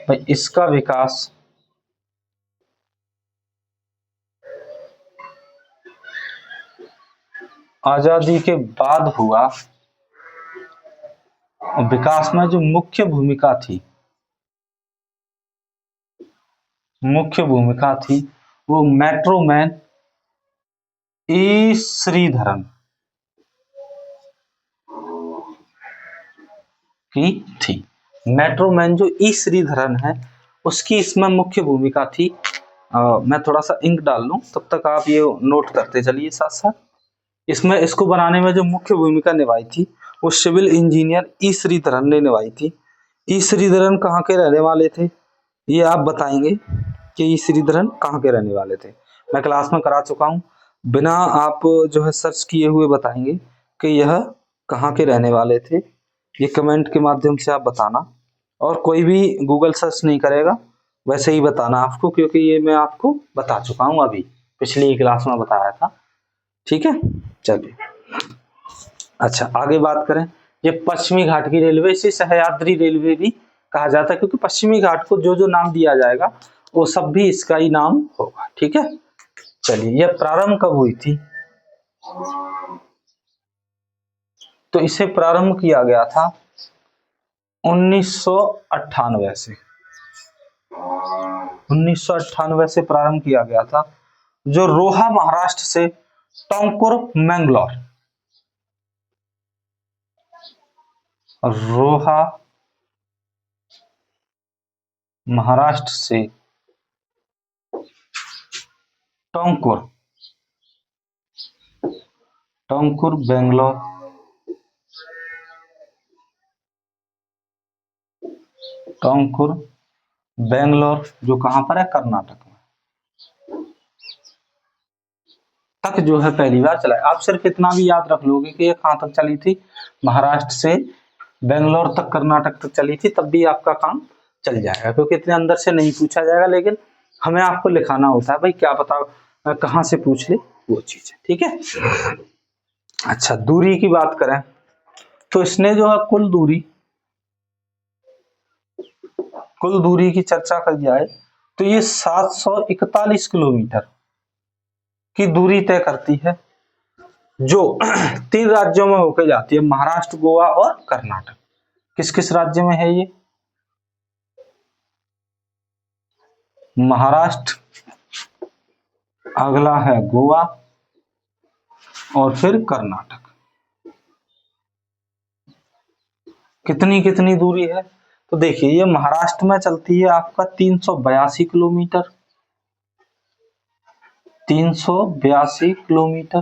भाई? इसका विकास आजादी के बाद हुआ। विकास में जो मुख्य भूमिका थी वो मेट्रोमैन ई श्रीधरन की थी। मेट्रोमैन जो ई श्रीधरन है उसकी इसमें मुख्य भूमिका थी। मैं थोड़ा सा इंक डाल लूं, तब तक आप ये नोट करते चलिए साथ साथ। इसमें इसको बनाने में जो मुख्य भूमिका निभाई थी वो सिविल इंजीनियर ई श्रीधरन ने निभाई थी। ई श्रीधरन कहाँ के रहने वाले थे ये आप बताएंगे कि ई श्रीधरन कहाँ के रहने वाले थे? मैं क्लास में करा चुका हूँ, बिना आप जो है सर्च किए हुए बताएंगे कि यह कहाँ के रहने वाले थे। ये कमेंट के माध्यम से आप बताना, और कोई भी गूगल सर्च नहीं करेगा, वैसे ही बताना आपको, क्योंकि ये मैं आपको बता चुका हूँ अभी। पिछली क्लास में बताया था। ठीक है, चलिए अच्छा आगे बात करें। ये पश्चिमी घाट की रेलवे, इसे सह्याद्री रेलवे भी कहा जाता है, क्योंकि पश्चिमी घाट को जो जो नाम दिया जाएगा वो सब भी इसका ही नाम होगा। ठीक है, चलिए यह प्रारंभ कब हुई थी? तो इसे प्रारंभ किया गया था 1998 से। 1998 से प्रारंभ किया गया था, जो रोहा महाराष्ट्र से टोंकुर मैंगलोर, रोहा महाराष्ट्र से टोंकुर, टोंकुर बेंगलोर, टोंकुर बेंगलोर जो कहां पर है? कर्नाटक में, तक जो है पहली बार चला है। आप सिर्फ इतना भी याद रख लोगे कि ये कहां तक चली थी, महाराष्ट्र से बेंगलोर तक, कर्नाटक तक चली थी, तब भी आपका काम चल जाएगा, क्योंकि इतने अंदर से नहीं पूछा जाएगा, लेकिन हमें आपको लिखाना होता है भाई, क्या पता कहां से पूछ ले वो चीज है। ठीक है, अच्छा दूरी की बात करें तो इसने जो है कुल दूरी की चर्चा कर जाए तो ये 741 किलोमीटर की दूरी तय करती है, जो 3 राज्यों में होकर जाती है, महाराष्ट्र, गोवा और कर्नाटक। किस किस राज्य में है ये? महाराष्ट्र, अगला है गोवा और फिर कर्नाटक। कितनी कितनी दूरी है? तो देखिए ये महाराष्ट्र में चलती है आपका 382 किलोमीटर, 382 किलोमीटर।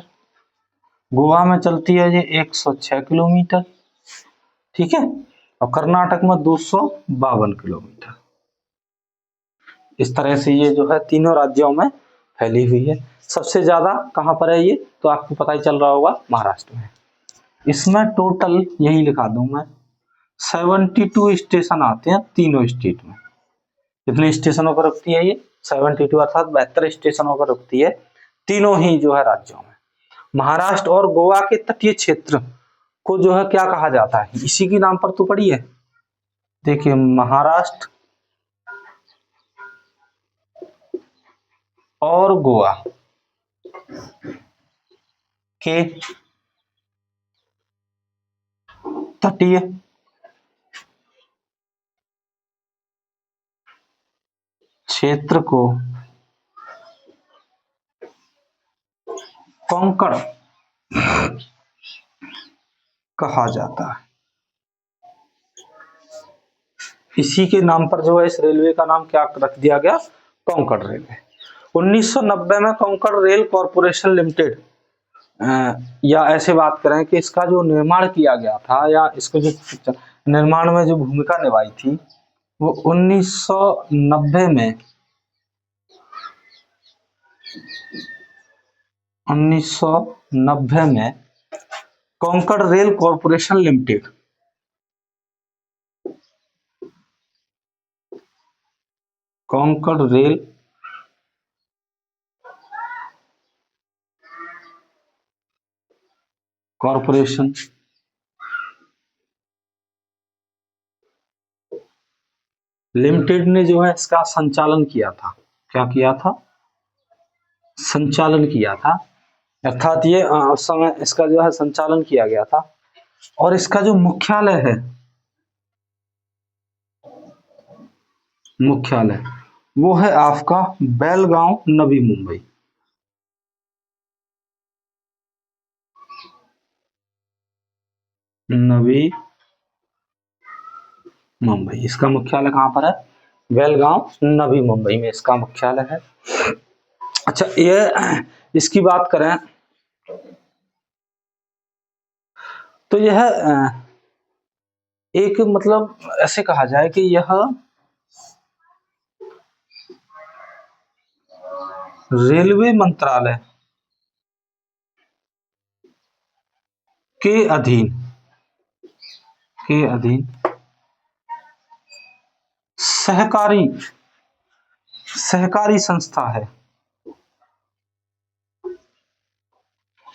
गोवा में चलती है ये 106 किलोमीटर। ठीक है, और कर्नाटक में 252 किलोमीटर। इस तरह से ये जो है तीनों राज्यों में फैली हुई है। सबसे ज्यादा कहां पर है ये? तो आपको पता ही चल रहा होगा, महाराष्ट्र में। इसमें टोटल यही लिखा दूं मैं, 72 स्टेशन आते हैं तीनों स्टेट में। कितने स्टेशनों पर रुकती है ये? 72 अर्थात 72 स्टेशनों पर रुकती है, तीनों ही जो है राज्यों में। महाराष्ट्र और गोवा के तटीय क्षेत्र को जो है क्या कहा जाता है? इसी के नाम पर तो पड़ी है। देखिए महाराष्ट्र और गोवा के तटीय क्षेत्र को कोंकण कहा जाता है। इसी के नाम पर जो है इस रेलवे का नाम क्या रख दिया गया? कोंकण रेलवे। 1990 में कोंकण रेल कॉरपोरेशन लिमिटेड, या ऐसे बात करें कि इसका जो निर्माण किया गया था, या इसको जो निर्माण में जो भूमिका निभाई थी, वो 1990 में 1990 में Konkan rail corporation limited, Konkan rail corporation limited ने जो है इसका संचालन किया था। क्या किया था? संचालन किया था, अर्थात ये उस समय इसका जो है संचालन किया गया था। और इसका जो मुख्यालय है, मुख्यालय वो है आपका बेलगांव, नवी मुंबई। नवी मुंबई इसका मुख्यालय कहां पर है? बेलगांव, नवी मुंबई में इसका मुख्यालय है। अच्छा ये इसकी बात करें तो यह एक मतलब ऐसे कहा जाए कि यह रेलवे मंत्रालय के अधीन सहकारी संस्था है।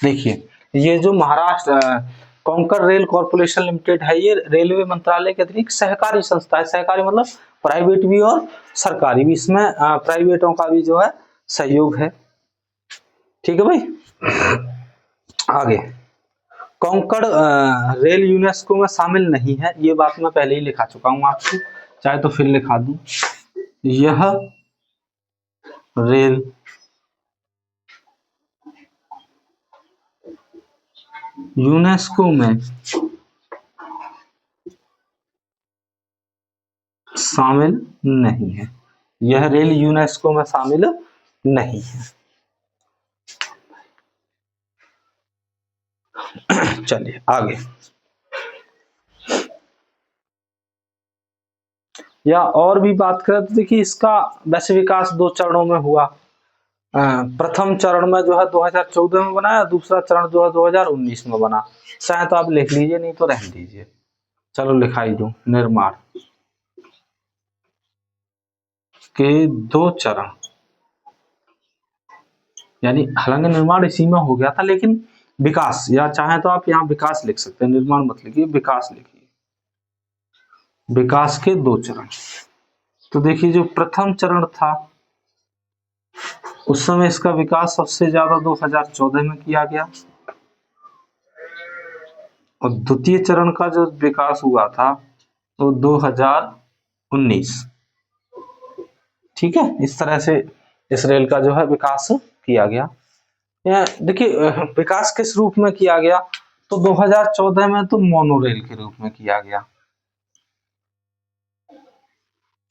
देखिए, ये जो Maharashtra Konkan rail corporation limited है, ये रेलवे मंत्रालय के अधीन सहकारी संस्था है। सहकारी मतलब प्राइवेट भी और सरकारी भी, इसमें प्राइवेटों का भी जो है सहयोग है। ठीक है भाई। आगे, कोंकण रेल यूनेस्को में शामिल नहीं है, ये बात मैं पहले ही लिखा चुका हूं आपको, चाहे तो फिर लिखा दूं। यह रेल यूनेस्को में शामिल नहीं है, यह रेल यूनेस्को में शामिल नहीं है। चलिए आगे, या और भी बात करें तो देखिए, इसका वैसे विकास 2 चरणों में हुआ। प्रथम चरण में जो है 2014 में बना, दूसरा चरण जो है 2019 में बना। चाहे तो आप लिख लीजिए, नहीं तो रहने दीजिए। चलो लिखाई दूं, निर्माण के 2 चरण, यानी हालांकि निर्माण इसी में हो गया था, लेकिन विकास, या चाहे तो आप यहाँ विकास लिख सकते हैं, निर्माण मत लिखिए, विकास लिखिए। विकास के 2 चरण। तो देखिए, जो प्रथम चरण था उस समय इसका विकास सबसे ज्यादा 2014 में किया गया, और द्वितीय चरण का जो विकास हुआ था वो 2019। ठीक है, इस तरह से इस रेल का जो है विकास किया गया। देखिए, विकास किस रूप में किया गया, तो 2014 में तो मोनो रेल के रूप में किया गया,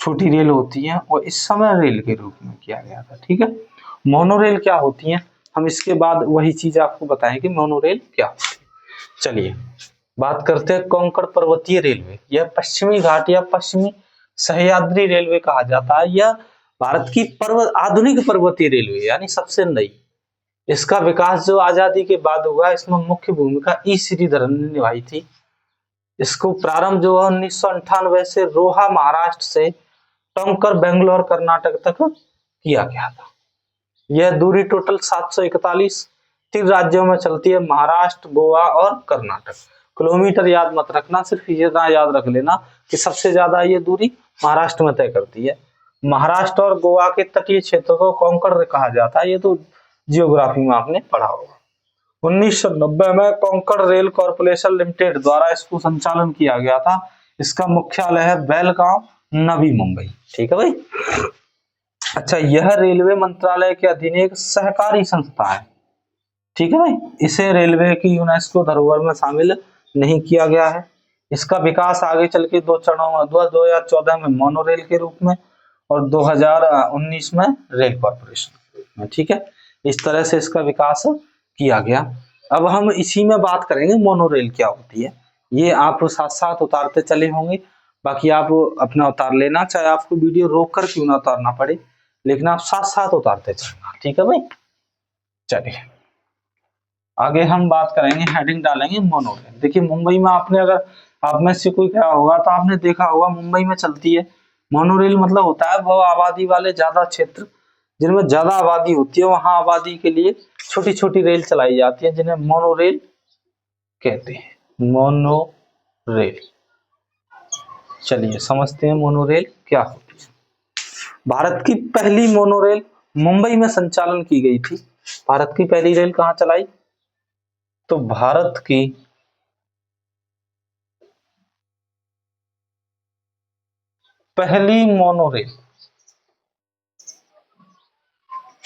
छोटी रेल होती है, और इस समय रेल के रूप में किया गया था। ठीक है, मोनो रेल क्या होती है, हम इसके बाद वही चीज आपको बताएंगे, मोनो रेल क्या होती है। चलिए बात करते हैं कोंकण पर्वतीय रेलवे। यह पश्चिमी घाट या पश्चिमी सह्याद्री रेलवे कहा जाता है। यह भारत की आधुनिक पर्वतीय रेलवे, यानी सबसे नई। इसका विकास जो आजादी के बाद हुआ, इसमें मुख्य भूमिका ई श्रीधरन ने निभाई थी। इसको प्रारंभ जो है 1998 से रोहा महाराष्ट्र से टोंकर बेंगलोर कर्नाटक तक किया गया था। यह दूरी टोटल 741 3 राज्यों में चलती है, महाराष्ट्र, गोवा और कर्नाटक। किलोमीटर याद मत रखना, सिर्फ इतना याद रख लेना कि सबसे ज्यादा ये दूरी महाराष्ट्र में तय करती है। महाराष्ट्र और गोवा के तटीय क्षेत्र को कोंकण कहा जाता है, ये तो जियोग्राफी में आपने पढ़ा होगा। 1990 में कोंकण रेल कॉर्पोरेशन लिमिटेड द्वारा इसको संचालन किया गया था। इसका मुख्यालय है बेलगांव, नवी मुंबई। ठीक है भाई। अच्छा, यह रेलवे मंत्रालय के अधीन एक सहकारी संस्था है। ठीक है भाई, इसे रेलवे की यूनेस्को धरोहर में शामिल नहीं किया गया है। इसका विकास आगे चल के 2 चरणों में, 2014 में मोनो रेल के रूप में और 2019 में रेल कॉर्पोरेशन के रूप में। ठीक है, इस तरह से इसका विकास किया गया। अब हम इसी में बात करेंगे मोनो रेल क्या होती है। ये आप साथ साथ उतारते चले होंगे, बाकी आप अपना उतार लेना, चाहे आपको वीडियो रोक कर क्यों ना उतारना पड़े, लेकिन आप साथ साथ उतारते चलना। ठीक है भाई। चलिए आगे हम बात करेंगे, हेडिंग डालेंगे मोनो रेल। देखिए, मुंबई में आपने, अगर आप में से कोई गया होगा तो आपने देखा होगा मुंबई में चलती है मोनो रेल। मतलब होता है वो आबादी वाले ज्यादा क्षेत्र जिनमें ज्यादा आबादी होती है, वहां आबादी के लिए छोटी छोटी रेल चलाई जाती है, जिन्हें मोनो रेल कहते हैं। मोनो रेल, चलिए समझते हैं मोनो रेल क्या होती है। भारत की पहली मोनो रेल मुंबई में संचालन की गई थी। भारत की पहली रेल कहां चलाई, तो भारत की पहली मोनो रेल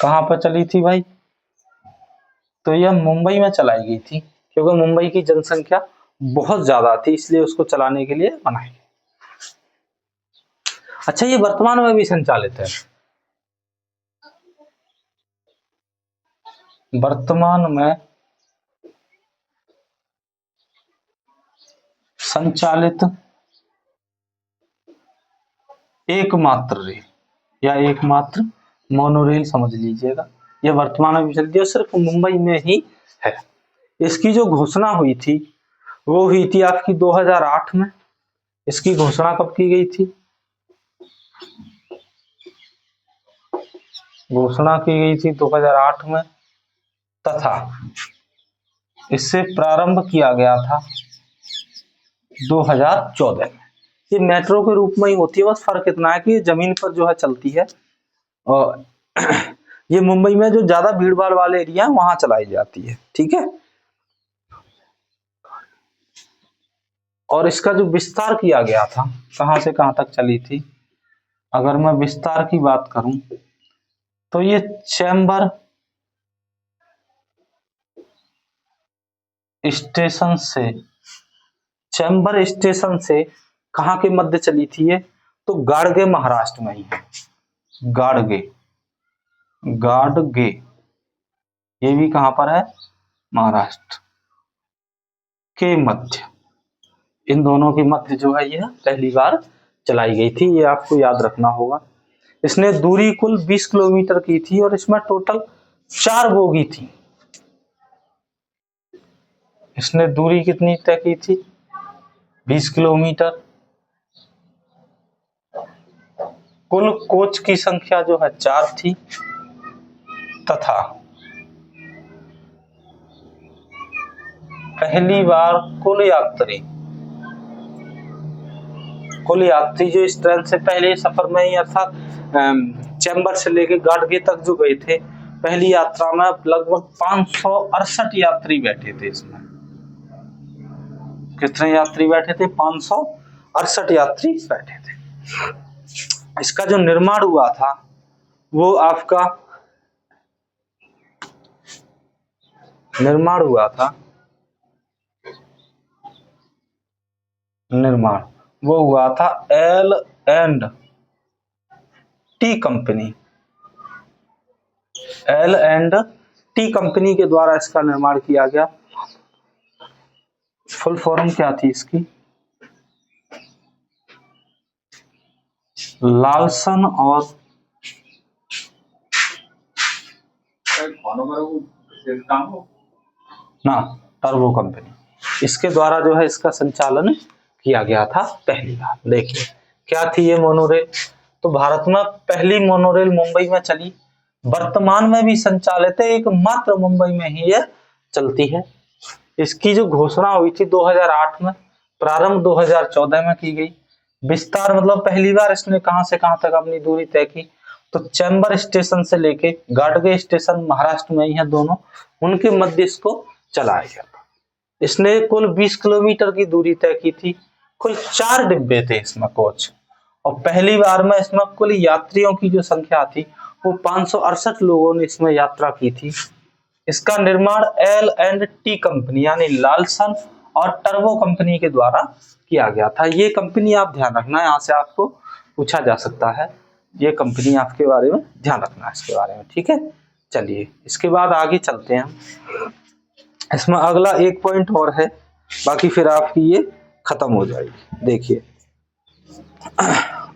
कहां पर चली थी भाई, तो यह मुंबई में चलाई गई थी, क्योंकि मुंबई की जनसंख्या बहुत ज्यादा थी, इसलिए उसको चलाने के लिए बनाई गई। अच्छा, ये वर्तमान में भी संचालित है। वर्तमान में संचालित एकमात्र रेल, या एकमात्र मोनो रेल समझ लीजिएगा, यह वर्तमान में भी चलती है, सिर्फ मुंबई में ही है। इसकी जो घोषणा हुई थी वो हुई थी आपकी 2008 में। इसकी घोषणा कब की गई थी, घोषणा की गई थी 2008 में, तथा इससे प्रारंभ किया गया था 2014 में। ये मेट्रो के रूप में ही होती है, बस फर्क इतना है कि ये जमीन पर जो है चलती है, और ये मुंबई में जो ज्यादा भीड़ भाड़ वाले एरिया है वहां चलाई जाती है। ठीक है, और इसका जो विस्तार किया गया था, कहां से कहां तक चली थी, अगर मैं विस्तार की बात करूं तो ये चैम्बर स्टेशन से, चैम्बर स्टेशन से कहां के मध्य चली थी ये, तो गाड़गे महाराष्ट्र में ही है। गाड़गे, गाड़गे ये भी कहां पर है, महाराष्ट्र के मध्य, इन दोनों के मध्य जो है यह पहली बार चलाई गई थी, ये आपको याद रखना होगा। इसने दूरी कुल 20 किलोमीटर की थी और इसमें टोटल 4 बोगी थी। इसने दूरी कितनी तय की थी, 20 किलोमीटर। कुल कोच की संख्या जो है 4 थी, तथा पहली बार कुल यात्री जो इस ट्रेन से पहले सफर में ही अर्थात चैम्बर से लेके गाड़गे तक जो गए थे, पहली यात्रा में लगभग 568 यात्री बैठे थे। इसमें कितने यात्री बैठे थे, 568 यात्री बैठे थे। इसका जो निर्माण हुआ था वो आपका निर्माण वो हुआ था L&T कंपनी के द्वारा इसका निर्माण किया गया। फुल फॉर्म क्या थी इसकी, लार्सन और ना टर्बो कंपनी, इसके द्वारा जो है इसका संचालन किया गया था पहली बार। देखिए क्या थी ये मोनोरेल, तो भारत में पहली मोनोरेल मुंबई में चली, वर्तमान में भी संचालित है, एकमात्र मुंबई में ही ये चलती है। इसकी जो घोषणा हुई थी 2008 में, प्रारंभ 2014 में की गई। विस्तार मतलब पहली बार इसने कहां से कहां तक अपनी दूरी तय की, तो चैम्बर स्टेशन से लेके गाड़गे स्टेशन महाराष्ट्र में ही है दोनों, उनके मध्य इसको चलाया गया था। इसने कुल 20 किलोमीटर की दूरी तय की थी। कुल 4 डिब्बे थे इसमें कोच, और पहली बार में इसमें कुल यात्रियों की जो संख्या थी वो 568 लोगों ने इसमें यात्रा की थी। इसका निर्माण L&T कंपनी यानी लार्सन और टर्बो कंपनी के द्वारा किया गया था। ये कंपनी आप ध्यान रखना, यहाँ से आपको पूछा जा सकता है, ये कंपनी आपके बारे में ध्यान रखना है इसके बारे में। ठीक है, चलिए इसके बाद आगे चलते हैं। इसमें अगला एक पॉइंट और है, बाकी फिर आपकी ये खत्म हो जाएगी। देखिए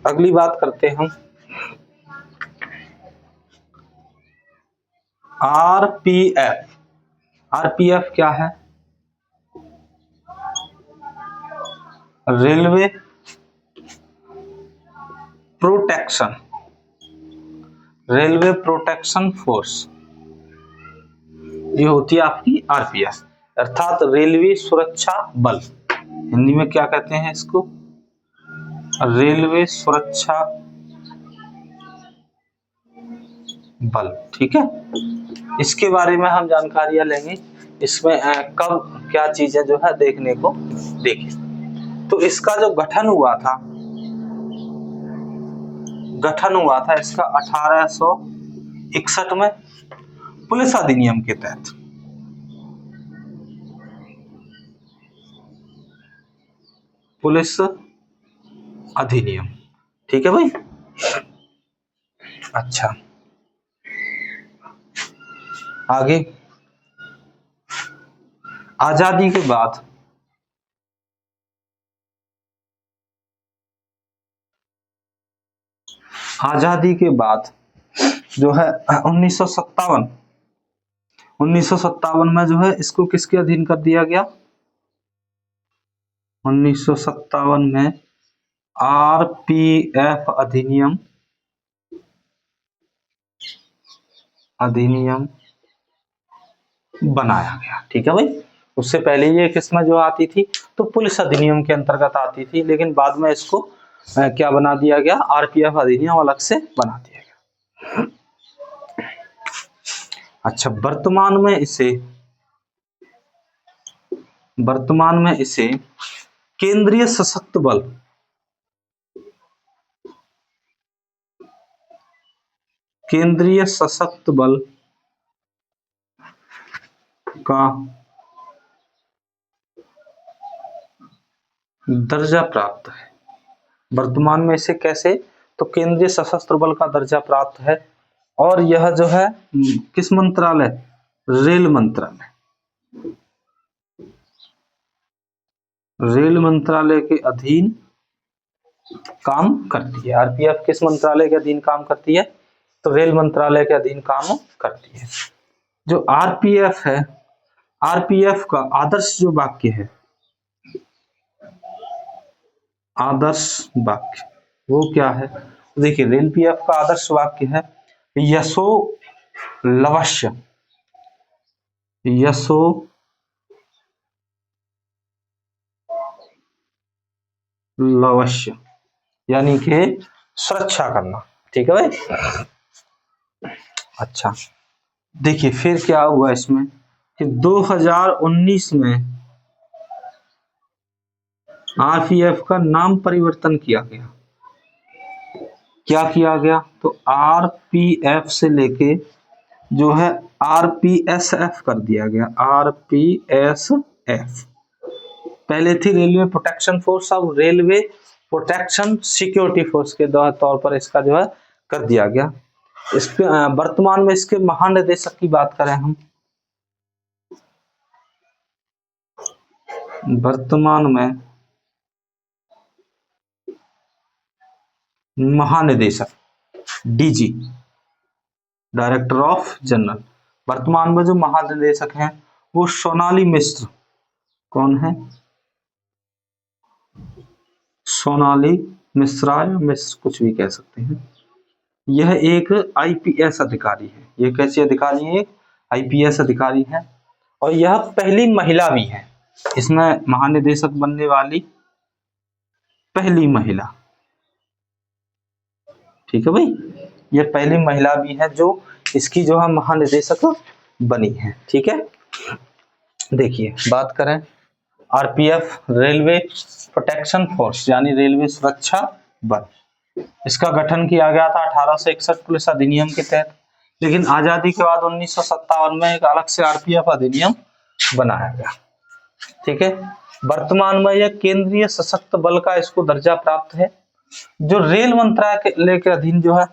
अगली बात करते हैं हम आरपीएफ। आरपीएफ क्या है, रेलवे प्रोटेक्शन फोर्स, ये होती है आपकी आरपीएफ, अर्थात रेलवे सुरक्षा बल। हिंदी में क्या कहते हैं इसको, रेलवे सुरक्षा बल। ठीक है, इसके बारे में हम जानकारियां लेंगे, इसमें कब क्या चीजें जो है देखने को देखिए। तो इसका जो गठन हुआ था इसका 1861 में पुलिस अधिनियम के तहत। पुलिस अधिनियम, ठीक है भाई। अच्छा आगे, आजादी के बाद जो है 1957 में जो है इसको किसके अधीन कर दिया गया, 1957 में आरपीएफ अधिनियम बनाया गया। ठीक है भाई, उससे पहले ये किस्म जो आती थी तो पुलिस अधिनियम के अंतर्गत आती थी, लेकिन बाद में इसको क्या बना दिया गया, आरपीएफ अधिनियम अलग से बना दिया गया। अच्छा, वर्तमान में इसे केंद्रीय सशस्त्र बल का दर्जा प्राप्त है। वर्तमान में इसे कैसे, तो केंद्रीय सशस्त्र बल का दर्जा प्राप्त है, और यह जो है किस मंत्रालय, रेल मंत्रालय के अधीन काम करती है। आरपीएफ किस मंत्रालय के अधीन काम करती है, तो रेल मंत्रालय के अधीन काम करती है। जो आरपीएफ है, आरपीएफ का आदर्श जो वाक्य है, आदर्श वाक्य वो क्या है, देखिए रेल पीएफ का आदर्श वाक्य है यशो लवश्य, यानी कि सुरक्षा करना। ठीक है भाई। अच्छा, देखिए फिर क्या हुआ इसमें कि 2019 में आरपीएफ का नाम परिवर्तन किया गया। क्या किया गया, तो आरपीएफ से लेके जो है आरपीएसएफ कर दिया गया, आरपीएसएफ। पहले थी रेलवे प्रोटेक्शन फोर्स, अब रेलवे प्रोटेक्शन सिक्योरिटी फोर्स के तौर पर इसका जो है कर दिया गया। इसके वर्तमान में इसके महानिदेशक की बात करें हम, वर्तमान में महानिदेशक डीजी, डायरेक्टर ऑफ जनरल, वर्तमान में जो महानिदेशक हैं वो सोनाली मिश्र। कौन है, सोनाली मिश्रा या मिश्र कुछ भी कह सकते हैं। यह एक आईपीएस अधिकारी है। ये कैसी अधिकारी है, आईपीएस अधिकारी है, और यह पहली महिला भी है, इसमें महानिदेशक बनने वाली पहली महिला। ठीक है भाई, ये पहली महिला भी है जो इसकी जो है महानिदेशक बनी है। ठीक है, देखिए बात करें आरपीएफ, रेलवे प्रोटेक्शन फोर्स यानी रेलवे सुरक्षा बल, इसका गठन किया गया था 1861 पुलिस अधिनियम के तहत, लेकिन आजादी के बाद 1957 में एक अलग से आरपीएफ अधिनियम बनाया गया। ठीक है, वर्तमान में यह केंद्रीय सशस्त्र बल का इसको दर्जा प्राप्त है, जो रेल मंत्रालय के अधीन जो है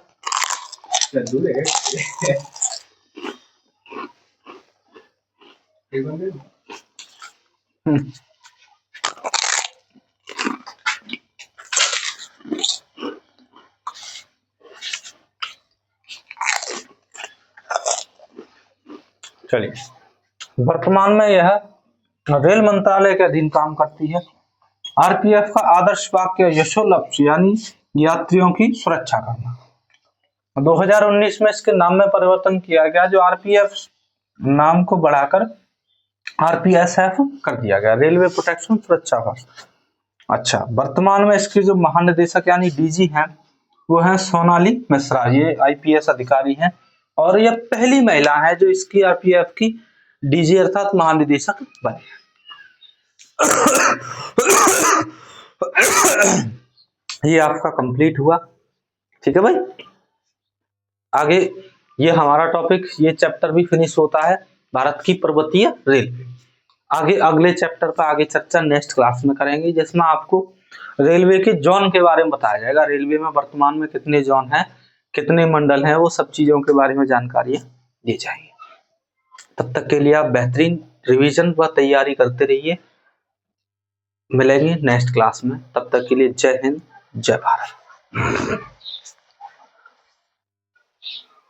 चलिए, वर्तमान में यह रेल मंत्रालय के अधीन काम करती है। आरपीएफ का आदर्श वाक्य यशो लक्ष्य यानी यात्रियों की सुरक्षा करना। 2019 में इसके नाम में परिवर्तन किया गया, जो आरपीएफ नाम को बढ़ाकर आरपीएसएफ कर दिया गया, रेलवे प्रोटेक्शन सुरक्षा फोर्स। अच्छा, वर्तमान में इसके जो महानिदेशक यानी डीजी हैं वो है सोनाली मिश्रा, ये आईपीएस अधिकारी हैं, और यह पहली महिला है जो इसकी आरपीएफ की डीजी अर्थात महानिदेशक बने। ये आपका कंप्लीट हुआ। ठीक है भाई, आगे ये हमारा टॉपिक, ये चैप्टर भी फिनिश होता है, भारत की पर्वतीय रेलवे। आगे अगले चैप्टर पर आगे चर्चा नेक्स्ट क्लास में करेंगे, जिसमें आपको रेलवे के जोन के बारे में बताया जाएगा, रेलवे में वर्तमान में कितने जोन हैं, कितने मंडल हैं, वो सब चीजों के बारे में जानकारी दी जाएगी। तब तक के लिए आप बेहतरीन रिवीजन व तैयारी करते रहिए। मिलेंगे नेक्स्ट क्लास में, तब तक के लिए जय हिंद, जय भारत।